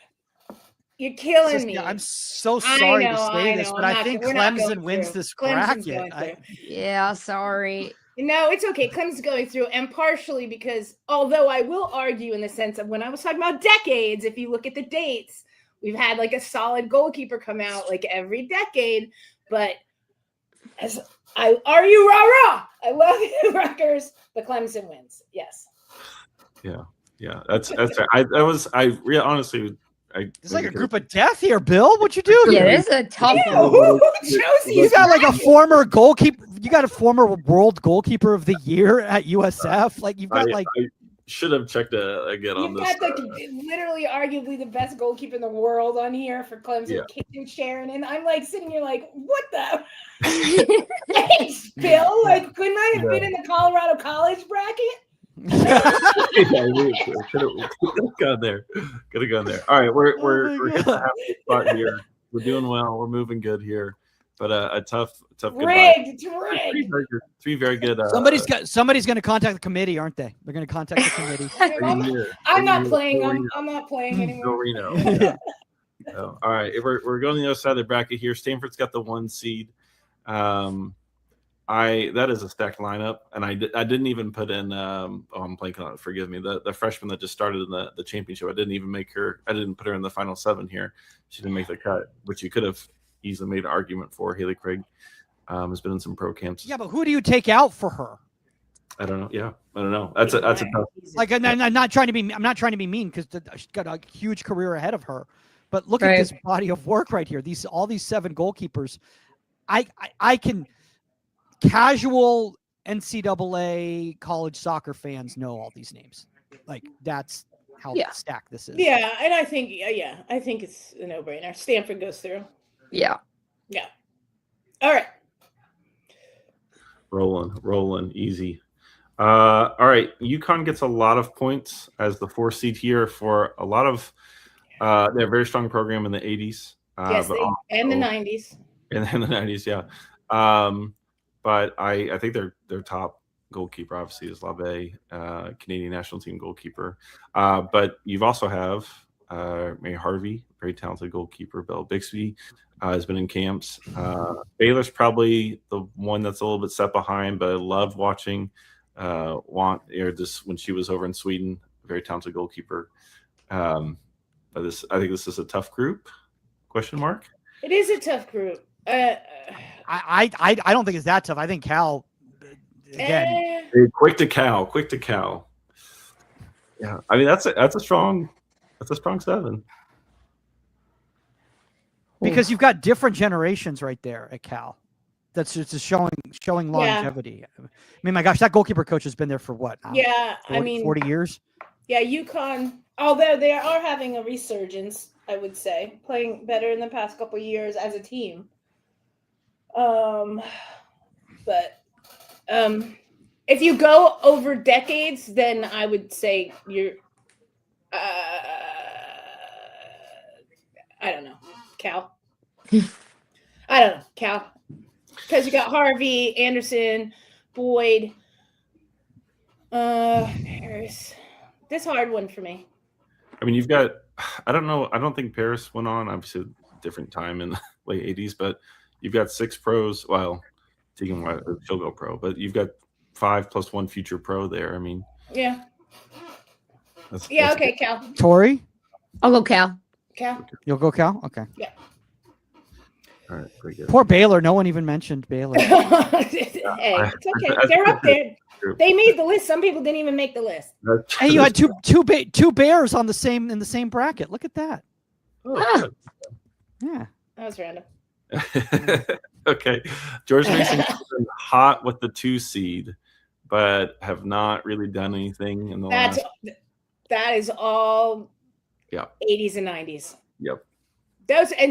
you're killing me. I'm so sorry to say this, but I think Clemson wins this bracket. Yeah, sorry. No, it's okay. Clemson's going through, and partially because, although I will argue in the sense of when I was talking about decades, if you look at the dates, we've had like a solid goalkeeper come out like every decade. But are you rah-rah? I love you, Rutgers, but Clemson wins. Yes. Yeah. That's right. Honestly. It's like a group of death here, Bill. What you do? Yeah, this is a tough one. You got like a former goalkeeper. You got a former world goalkeeper of the year at USF. Like you've got I should have checked again on this. You've got literally arguably the best goalkeeper in the world on here for Clemson, Caitlin Sharon, and I'm like sitting here like, what the? Thanks, Bill. Like, couldn't I have been in the Colorado College bracket? Could have gone there. All right, we're hitting the halfway spot here. We're doing well. We're moving good here, but a tough rigged. Three very good. Somebody's going to contact the committee, aren't they? They're going to contact the committee. I'm not playing. I'm not playing anymore. All right, we're going to the other side of the bracket here. Stanford's got the 1 seed. That is a stacked lineup, and I didn't even put in. I'm blanking on it. Forgive me. The freshman that just started in the championship. I didn't even make her. I didn't put her in the final 7 here. She didn't make the cut, which you could have easily made an argument for. Haley Craig has been in some pro camps. Yeah, but who do you take out for her? I don't know. Yeah, I don't know. That's a tough. Like, I'm not trying to be. I'm not trying to be mean because she's got a huge career ahead of her. But look at this body of work right here. All these 7 goalkeepers. I can. Casual NCAA college soccer fans know all these names. Like, that's how stacked this is. Yeah, and I think I think it's a no-brainer. Stanford goes through. Yeah. Yeah. All right. Rolling, easy. All right, UConn gets a lot of points as the 4 seed here for a lot of. They have a very strong program in the 80s. Yes, and the 90s. And in the 90s, yeah. But I think their top goalkeeper obviously is LaVey, Canadian national team goalkeeper. But you've also have May Harvey, very talented goalkeeper. Belle Bixby has been in camps. Baylor's probably the one that's a little bit set behind, but I love watching just when she was over in Sweden, very talented goalkeeper. But I think this is a tough group. Question mark? It is a tough group. I don't think it's that tough. I think Cal again. Quick to Cal. Yeah, I mean that's a strong 7. Because you've got different generations right there at Cal. That's just showing longevity. I mean, my gosh, that goalkeeper coach has been there for what? 40 years. Yeah, UConn. Although they are having a resurgence, I would say, playing better in the past couple of years as a team. But if you go over decades, then I would say you're I don't know, Cal. I don't know, Cal. Because you got Harvey, Anderson, Boyd, Harris. This is a hard one for me. I mean, you've got, I don't know, I don't think Paris went on, obviously a different time in the late 80s, but you've got 6 pros. Well, she'll go pro, but you've got 5 plus 1 future pro there. I mean, yeah. That's Okay, Cal. Tori? I'll go Cal. Cal? You'll go Cal? Okay. Yeah. All right, pretty good. Poor Baylor. No one even mentioned Baylor. Hey, it's okay. They're up there. They made the list. Some people didn't even make the list. Hey, you had two Bears in the same bracket. Look at that. Oh, Yeah. That was random. Okay. George Mason hot with the 2 seed, but have not really done anything in the last. That is all 80s and 90s. Yep.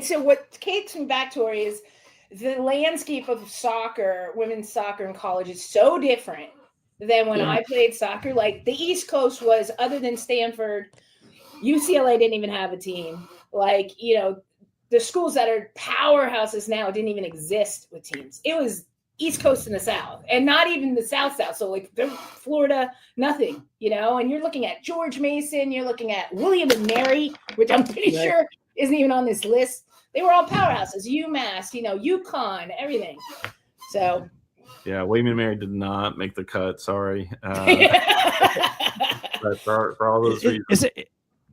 So what takes me back, Tori, is the landscape of soccer, women's soccer in college is so different than when I played soccer. Like the East Coast was, other than Stanford, UCLA didn't even have a team. Like, the schools that are powerhouses now didn't even exist with teams. It was East Coast and the South, and not even the South. So like Florida, nothing, and you're looking at George Mason, you're looking at William and Mary, which I'm pretty sure isn't even on this list. They were all powerhouses, UMass, UConn, everything. So. Yeah, William and Mary did not make the cut. Sorry. But for all those reasons.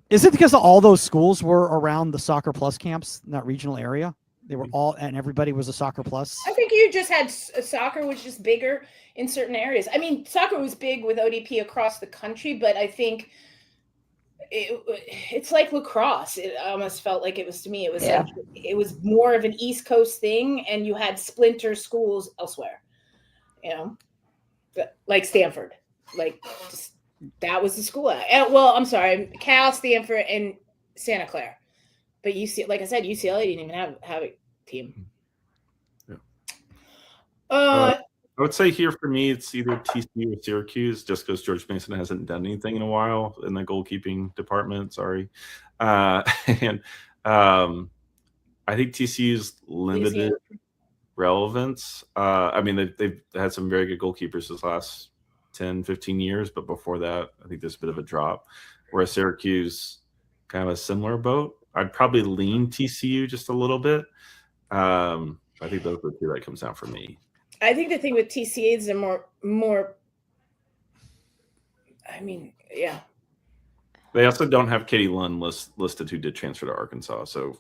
Is it because all those schools were around the Soccer Plus camps in that regional area? They were all, and everybody was a Soccer Plus. I think you just had soccer was just bigger in certain areas. I mean, soccer was big with ODP across the country, but I think it's like lacrosse. It almost felt like it was to me. It was like, it was more of an East Coast thing, and you had splinter schools elsewhere. Like Stanford, that was the school. I'm sorry, Cal, Stanford, and Santa Clara. But like I said, UCLA didn't even have a team. Yeah. I would say here for me, it's either TCU or Syracuse, just because George Mason hasn't done anything in a while in the goalkeeping department. Sorry, and I think TCU's limited relevance. I mean, they've had some very good goalkeepers this last 10, 15 years, but before that, I think there's a bit of a drop. Whereas Syracuse, kind of a similar boat. I'd probably lean TCU just a little bit. I think those are the two that comes down for me. I think the thing with TCA is they're more. I mean, yeah. They also don't have Katie Lund listed, who did transfer to Arkansas. So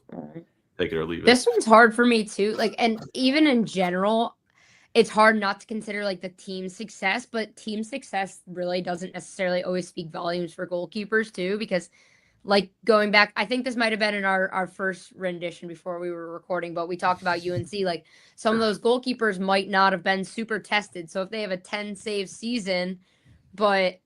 take it or leave it. This one's hard for me too. Like, and even in general, it's hard not to consider like the team success, but team success really doesn't necessarily always speak volumes for goalkeepers too, because like going back, I think this might have been in our first rendition before we were recording, but we talked about UNC. Like some of those goalkeepers might not have been super tested. So if they have a 10 save season, but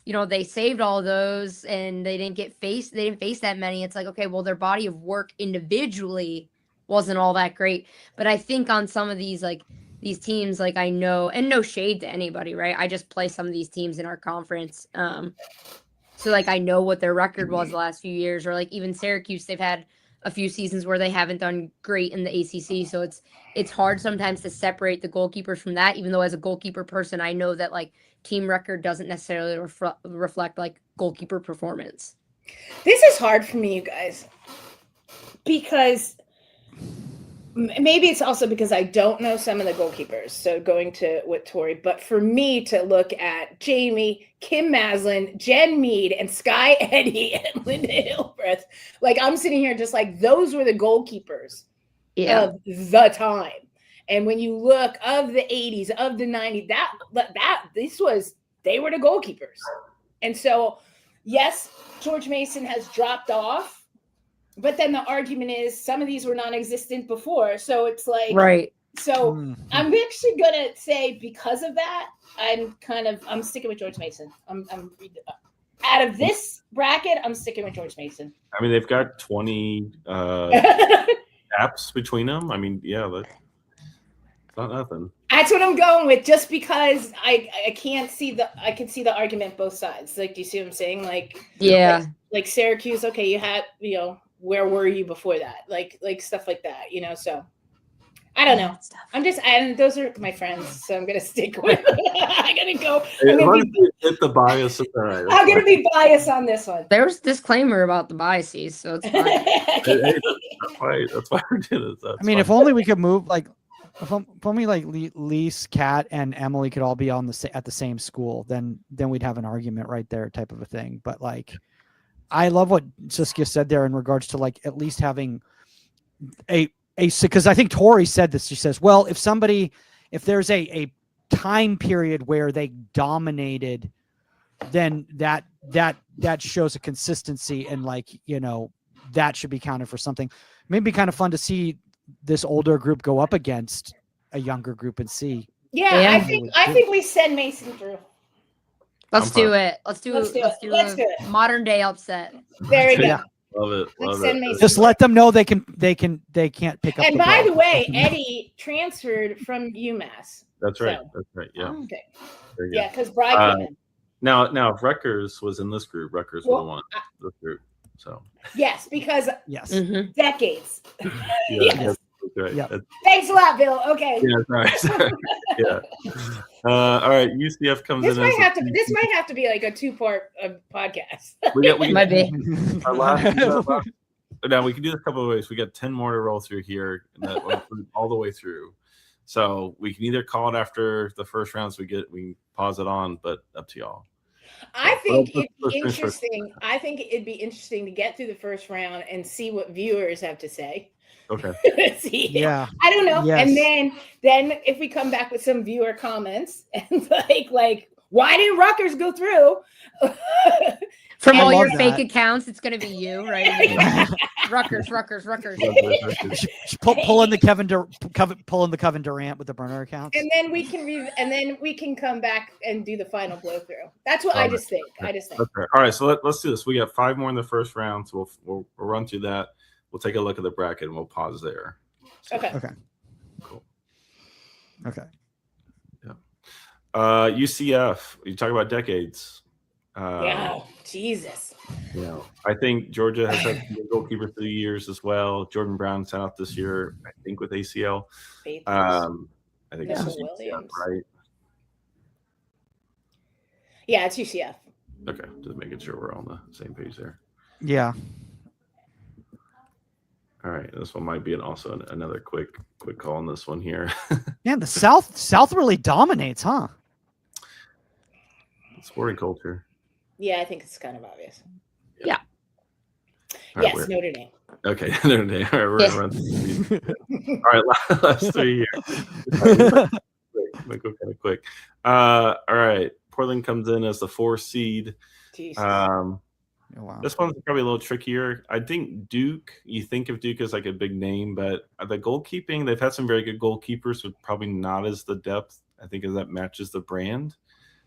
you know, they saved all those and they didn't face that many. It's like, okay, well, their body of work individually wasn't all that great. But I think on some of these, like these teams, like I know, and no shade to anybody, right? I just play some of these teams in our conference. So like I know what their record was the last few years, or like even Syracuse, they've had a few seasons where they haven't done great in the ACC. So it's hard sometimes to separate the goalkeepers from that, even though as a goalkeeper person, I know that like team record doesn't necessarily reflect like goalkeeper performance. This is hard for me, you guys, because maybe it's also because I don't know some of the goalkeepers. So going to what Tori, but for me to look at Jamie, Kim Maslin, Jen Mead, and Sky Eddy and Linda Hillbreath, like I'm sitting here just like those were the goalkeepers of the time. And when you look of the 80s, of the 90s, they were the goalkeepers. And so, yes, George Mason has dropped off, but then the argument is some of these were non-existent before. So it's like, right. So I'm actually going to say because of that, I'm sticking with George Mason. I'm out of this bracket, I'm sticking with George Mason. I mean, they've got 20 apps between them. I mean, yeah, that's not nothing. That's what I'm going with, just because I can see the argument both sides. Like, do you see what I'm saying? Like, yeah, like Syracuse. Okay, you had, where were you before that? Like stuff like that. So I don't know. Those are my friends, so I'm gonna stick with. I'm gonna go. Hit the bias. I'm gonna be biased on this one. There's disclaimer about the biases, so it's fine. That's why we're doing this. I mean, if only we could move like. If only like Lise, Kat, and Emily could all be at the same school, then we'd have an argument right there, type of a thing. But like, I love what Saskia said there in regards to like at least having because I think Tori said this. She says, well, if there's a time period where they dominated, then that shows a consistency, and like that should be counted for something. Maybe kind of fun to see this older group go up against a younger group and see. Yeah, I think we send Mason through. Let's do it. Let's do it. Modern day upset. There we go. Yeah. Love it. Just let them know they can't pick up. And by the way, Eddie transferred from UMass. That's right. So. That's right. Yeah. Okay. Yeah, because Brian came in. Now, if Rutgers was in this group, Rutgers would have won this group. So yes, because decades. Yes. Right. Yeah. Thanks a lot, Bill. Okay. Yeah, right. Yeah. All right. UCF comes in. This might have to be like a 2-part podcast. We might be. Now we can do this a couple of ways. We got 10 more to roll through here, and that all the way through. So we can either call it after the first rounds we can pause it on, but up to y'all. I think it'd be interesting. I think it'd be interesting to get through the first round and see what viewers have to say. Okay. See, yeah. I don't know. Yes. And then if we come back with some viewer comments and like why didn't Rutgers go through? From all your fake accounts, it's going to be you, right? Rutgers. Pulling the Kevin Durant with the burner accounts. And then we can come back and do the final blow through. That's what I just think. Okay. All right, so let's do this. We got 5 more in the first round, so we'll run through that. We'll take a look at the bracket and we'll pause there. So, okay. Cool. Okay. Yeah. UCF. You talk about decades. Yeah. Jesus. I think Georgia has had a goalkeeper for 2 years as well. Jordan Brown sent out this year, I think, with ACL. I think this is UCF, right? Yeah, it's UCF. Okay, just making sure we're on the same page there. Yeah. All right, this one might be also another quick call on this one here. Man, the South really dominates, huh? Sporting culture. Yeah, I think it's kind of obvious. Yeah. All right, Yes, Notre Dame. Okay, Notre Dame. All right, we're gonna run through these. All right, last 3 years. Might go kind of quick. All right, Portland comes in as the 4 seed. Jesus. Oh, wow. This one's probably a little trickier. I think Duke, you think of Duke as like a big name, but the goalkeeping, they've had some very good goalkeepers, but probably not as the depth, I think, as that matches the brand.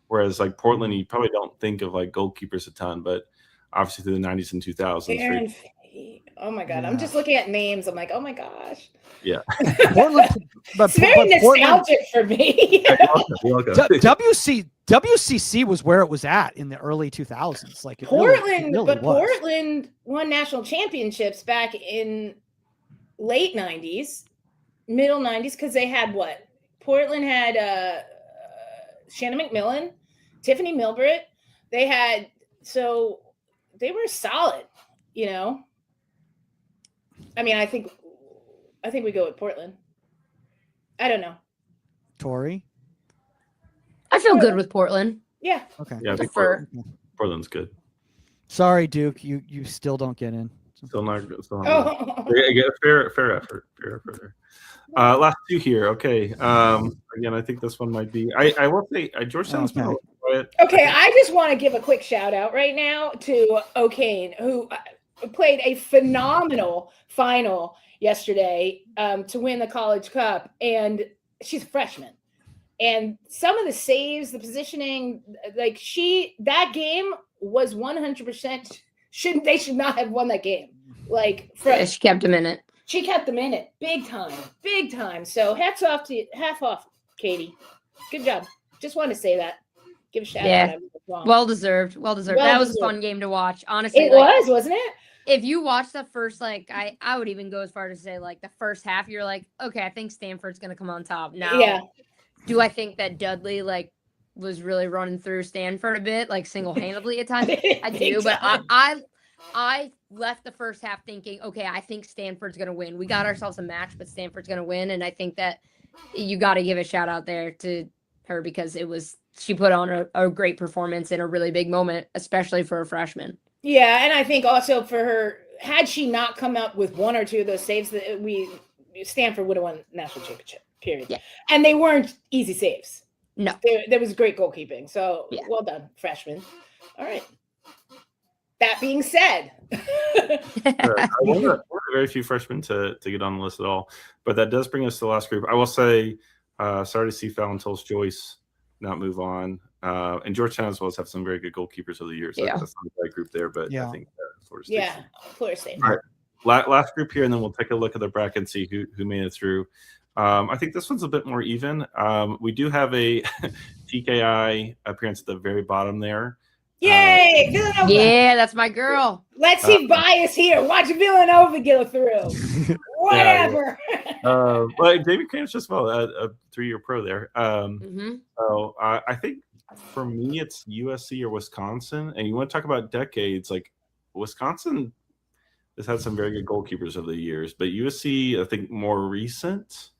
Whereas like Portland, you probably don't think of like goalkeepers a ton, but obviously through the 90s and 2000s. Oh my God. Yeah. I'm just looking at names. I'm like, oh my gosh. Yeah. Portland, It's very nostalgic for me. You're welcome. WCC was where it was at in the early 2000s. Like Portland, really but was. Portland won national championships back in late 90s, middle 90s, because they had what? Portland had Shannon McMillan, Tiffany Milbritt. So they were solid, you know. I mean, I think we go with Portland. I don't know. Tori? I feel good with Portland. Yeah. Okay. Yeah, I think Defer. Portland's good. Sorry, Duke. You still don't get in. Still not Oh. yeah, fair effort. Fair effort there. Last 2 here. Okay. Again, I think this one might be. I will say Georgetown's been a little quiet. Okay, I just want to give a quick shout out right now to O'Kane, who played a phenomenal final yesterday to win the College Cup, and she's a freshman. And some of the saves, the positioning, like that game was 100%. They should not have won that game. Like, Yeah, she kept him in it. She kept them in it, big time. So half off, Katie. Good job. Just wanted to say that. Give a shout Yeah. out. Well deserved. That was a fun game to watch. Honestly, It was, wasn't it? If you watch the first, I would even go as far to say, like, the first half, you're like, okay, I think Stanford's gonna come on top. Now, Yeah. do I think that Dudley was really running through Stanford a bit, like single-handedly at times? I do, but I left the first half thinking, okay, I think Stanford's gonna win. We got ourselves a match, but Stanford's gonna win, and I think that you got to give a shout out there to her because she put on a great performance in a really big moment, especially for a freshman. Yeah, and I think also for her, had she not come up with one or two of those saves, Stanford would have won the national championship. Period. Yeah. And they weren't easy saves. No. There was great goalkeeping. So Yeah. Well done, freshman. All right. That being said, I wonder very few freshmen to get on the list at all, but that does bring us to the last group. I will say, sorry to see Fallon Joyce not move on, and Georgetown as well as have some very good goalkeepers over the years. Yeah. That's not a bad group there, but Yeah. I think Florida State. yeah, Florida State. All right. Last group here, and then we'll take a look at the bracket and see who made it through. I think this one's a bit more even. We do have a TKI appearance at the very bottom there. Yay, Villanova. Yeah, that's my girl. Let's see bias here. Watch Villanova go through. Whatever. But David Crane's just about a 3-year pro there. Mm-hmm. So I think for me, it's USC or Wisconsin. And you want to talk about decades, like Wisconsin has had some very good goalkeepers over the years, but USC, I think more recent.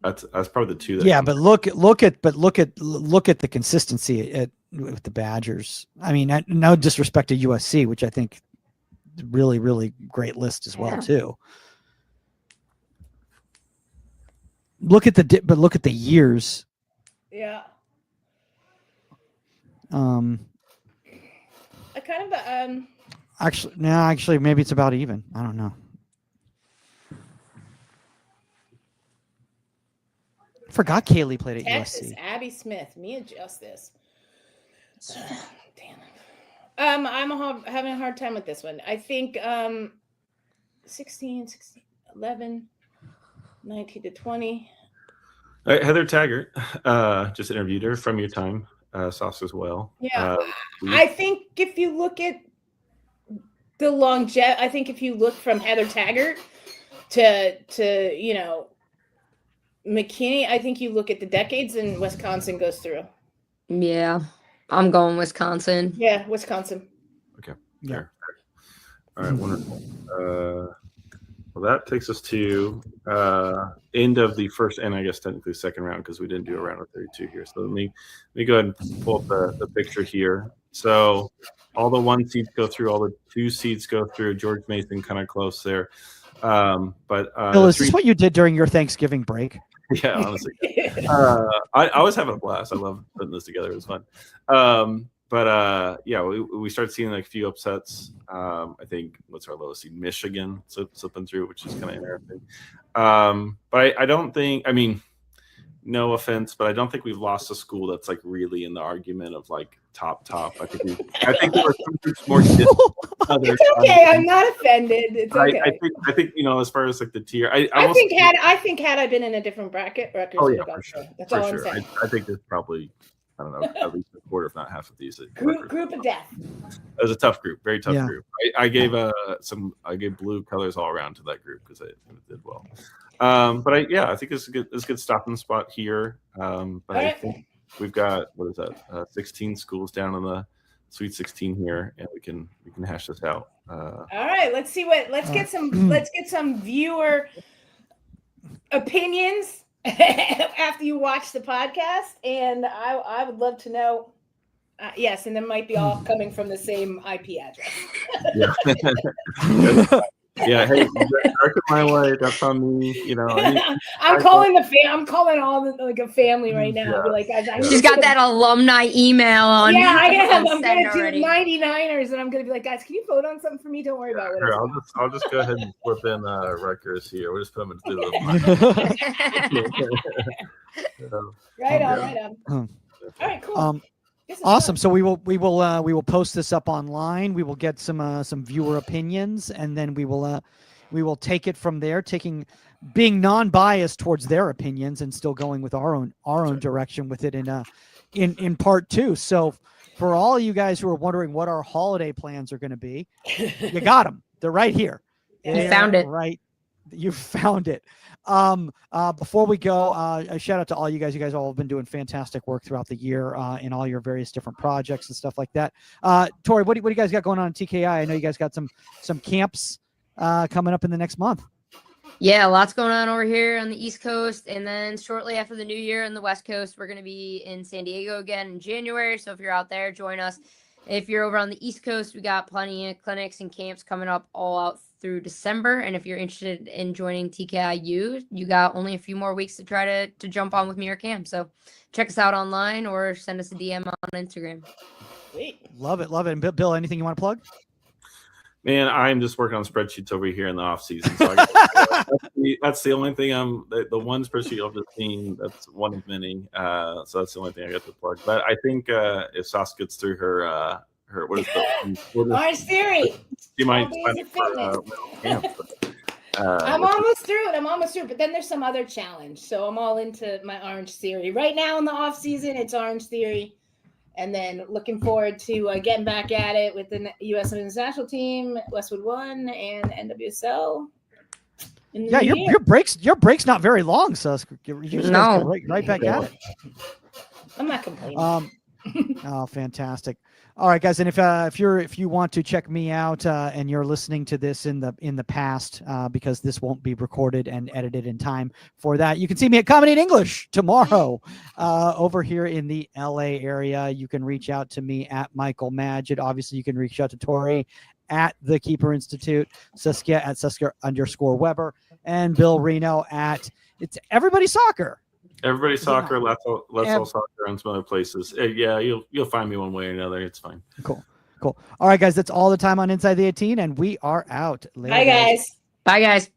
That's probably the two. Yeah, but look at the consistency with the Badgers. I mean, no disrespect to USC, which I think really, really great list as well too. Look at the years. Yeah. I kind of Actually, maybe it's about even. I don't know. Forgot Kaylee played at Texas, USC. Abby Smith, Mia Justice. Damn it. I'm having a hard time with this one. I think 16, 11, 19 to 20. Heather Taggart, just interviewed her from your time, Sauce as well. Yeah. I think if you look at the longevity, I think if you look from Heather Taggart to McKinney, I think you look at the decades and Wisconsin goes through. Yeah, I'm going Wisconsin. Yeah, Wisconsin. Okay. Yeah. All right, wonderful. Well, that takes us to end of the first, and I guess technically second round, because we didn't do a round of 32 here. So let me go ahead and pull up the picture here. So all the 1 seeds go through, all the 2 seeds go through. George Mason kind of close there. But Bill, is this what you did during your Thanksgiving break? Yeah, honestly. I was having a blast. I love putting this together. It was fun. But yeah, we started seeing like a few upsets. I think what's our lowest seed? Michigan slipping through, which is kind of interesting. But I don't think, I mean, no offense, but I don't think we've lost a school that's like really in the argument of like top. I think there were some groups more. It's okay. I'm not offended. It's okay. I think as far as like the tier, I think had I been in a different bracket, Rutgers would have gone through. That's all I'm saying. I think there's probably, I don't know, at least a quarter, if not half of these. Group of death. It was a tough group, very tough group. I gave blue colors all around to that group because it did well. But I think it's a good stopping spot here. But I think we've got 16 schools down in the Sweet 16 here, and we can hash this out. All right, let's get some viewer opinions after you watch the podcast, and I would love to know. Yes, and they might be all coming from the same IP address. Yeah. Yeah, hey, direct it my way. That's on me. I'm calling all a family right now. Yeah. Be like, guys, She's got that alumni email on. Yeah, I'm gonna do 99ers, and I'm gonna be like, guys, can you vote on something for me? Don't worry about what. Sure, I'll just go ahead and flip in Rutgers here. We'll just put them into the. Right on. All right, cool. Awesome. Fun. So we will post this up online. We will get some viewer opinions, and then we will take it from there, being non-biased towards their opinions and still going with our own direction with it in part 2. So for all you guys who are wondering what our holiday plans are going to be, you got them. They're right here. You found it. Right. You found it. Before we go, a shout out to all you guys. You guys all have been doing fantastic work throughout the year in all your various different projects and stuff like that. Tori, what do you guys got going on in TKI? I know you guys got some camps coming up in the next month. Yeah, lots going on over here on the East Coast. And then shortly after the new year on the West Coast, we're going to be in San Diego again in January. So if you're out there, join us. If you're over on the East Coast, we got plenty of clinics and camps coming up all out through December. And if you're interested in joining TKIU, you got only a few more weeks to try to jump on with me or Cam. So check us out online or send us a DM on Instagram. Sweet. Love it. And Bill, anything you want to plug? Man, I'm just working on spreadsheets over here in the off season. So that's the only thing the one spreadsheet I've just seen. That's one of many. So that's the only thing I got to plug. But I think if Sauce gets through her what is the Orange Theory? She might sign up for camp. I'm almost through it. But then there's some other challenge. So I'm all into my Orange Theory. Right now in the off season, it's Orange Theory. And then looking forward to getting back at it with the U.S. Women's National Team, Westwood One, and NWSL. Yeah, your break's not very long, so you just go right back at it. I'm not complaining. Oh, fantastic! All right, guys, and if you want to check me out and you're listening to this in the past because this won't be recorded and edited in time for that, you can see me at Comedy in English tomorrow over here in the LA area. You can reach out to me at Michael Magid. Obviously, you can reach out to Tori at the Keeper Institute, Saskia at Saskia_Weber, and Bill Reno at It's Everybody Soccer. Everybody Soccer, let's all soccer, and some other places. Yeah, you'll find me one way or another. It's fine. Cool. All right, guys, that's all the time on Inside the 18, and we are out. Later, Bye, guys. Bye, guys.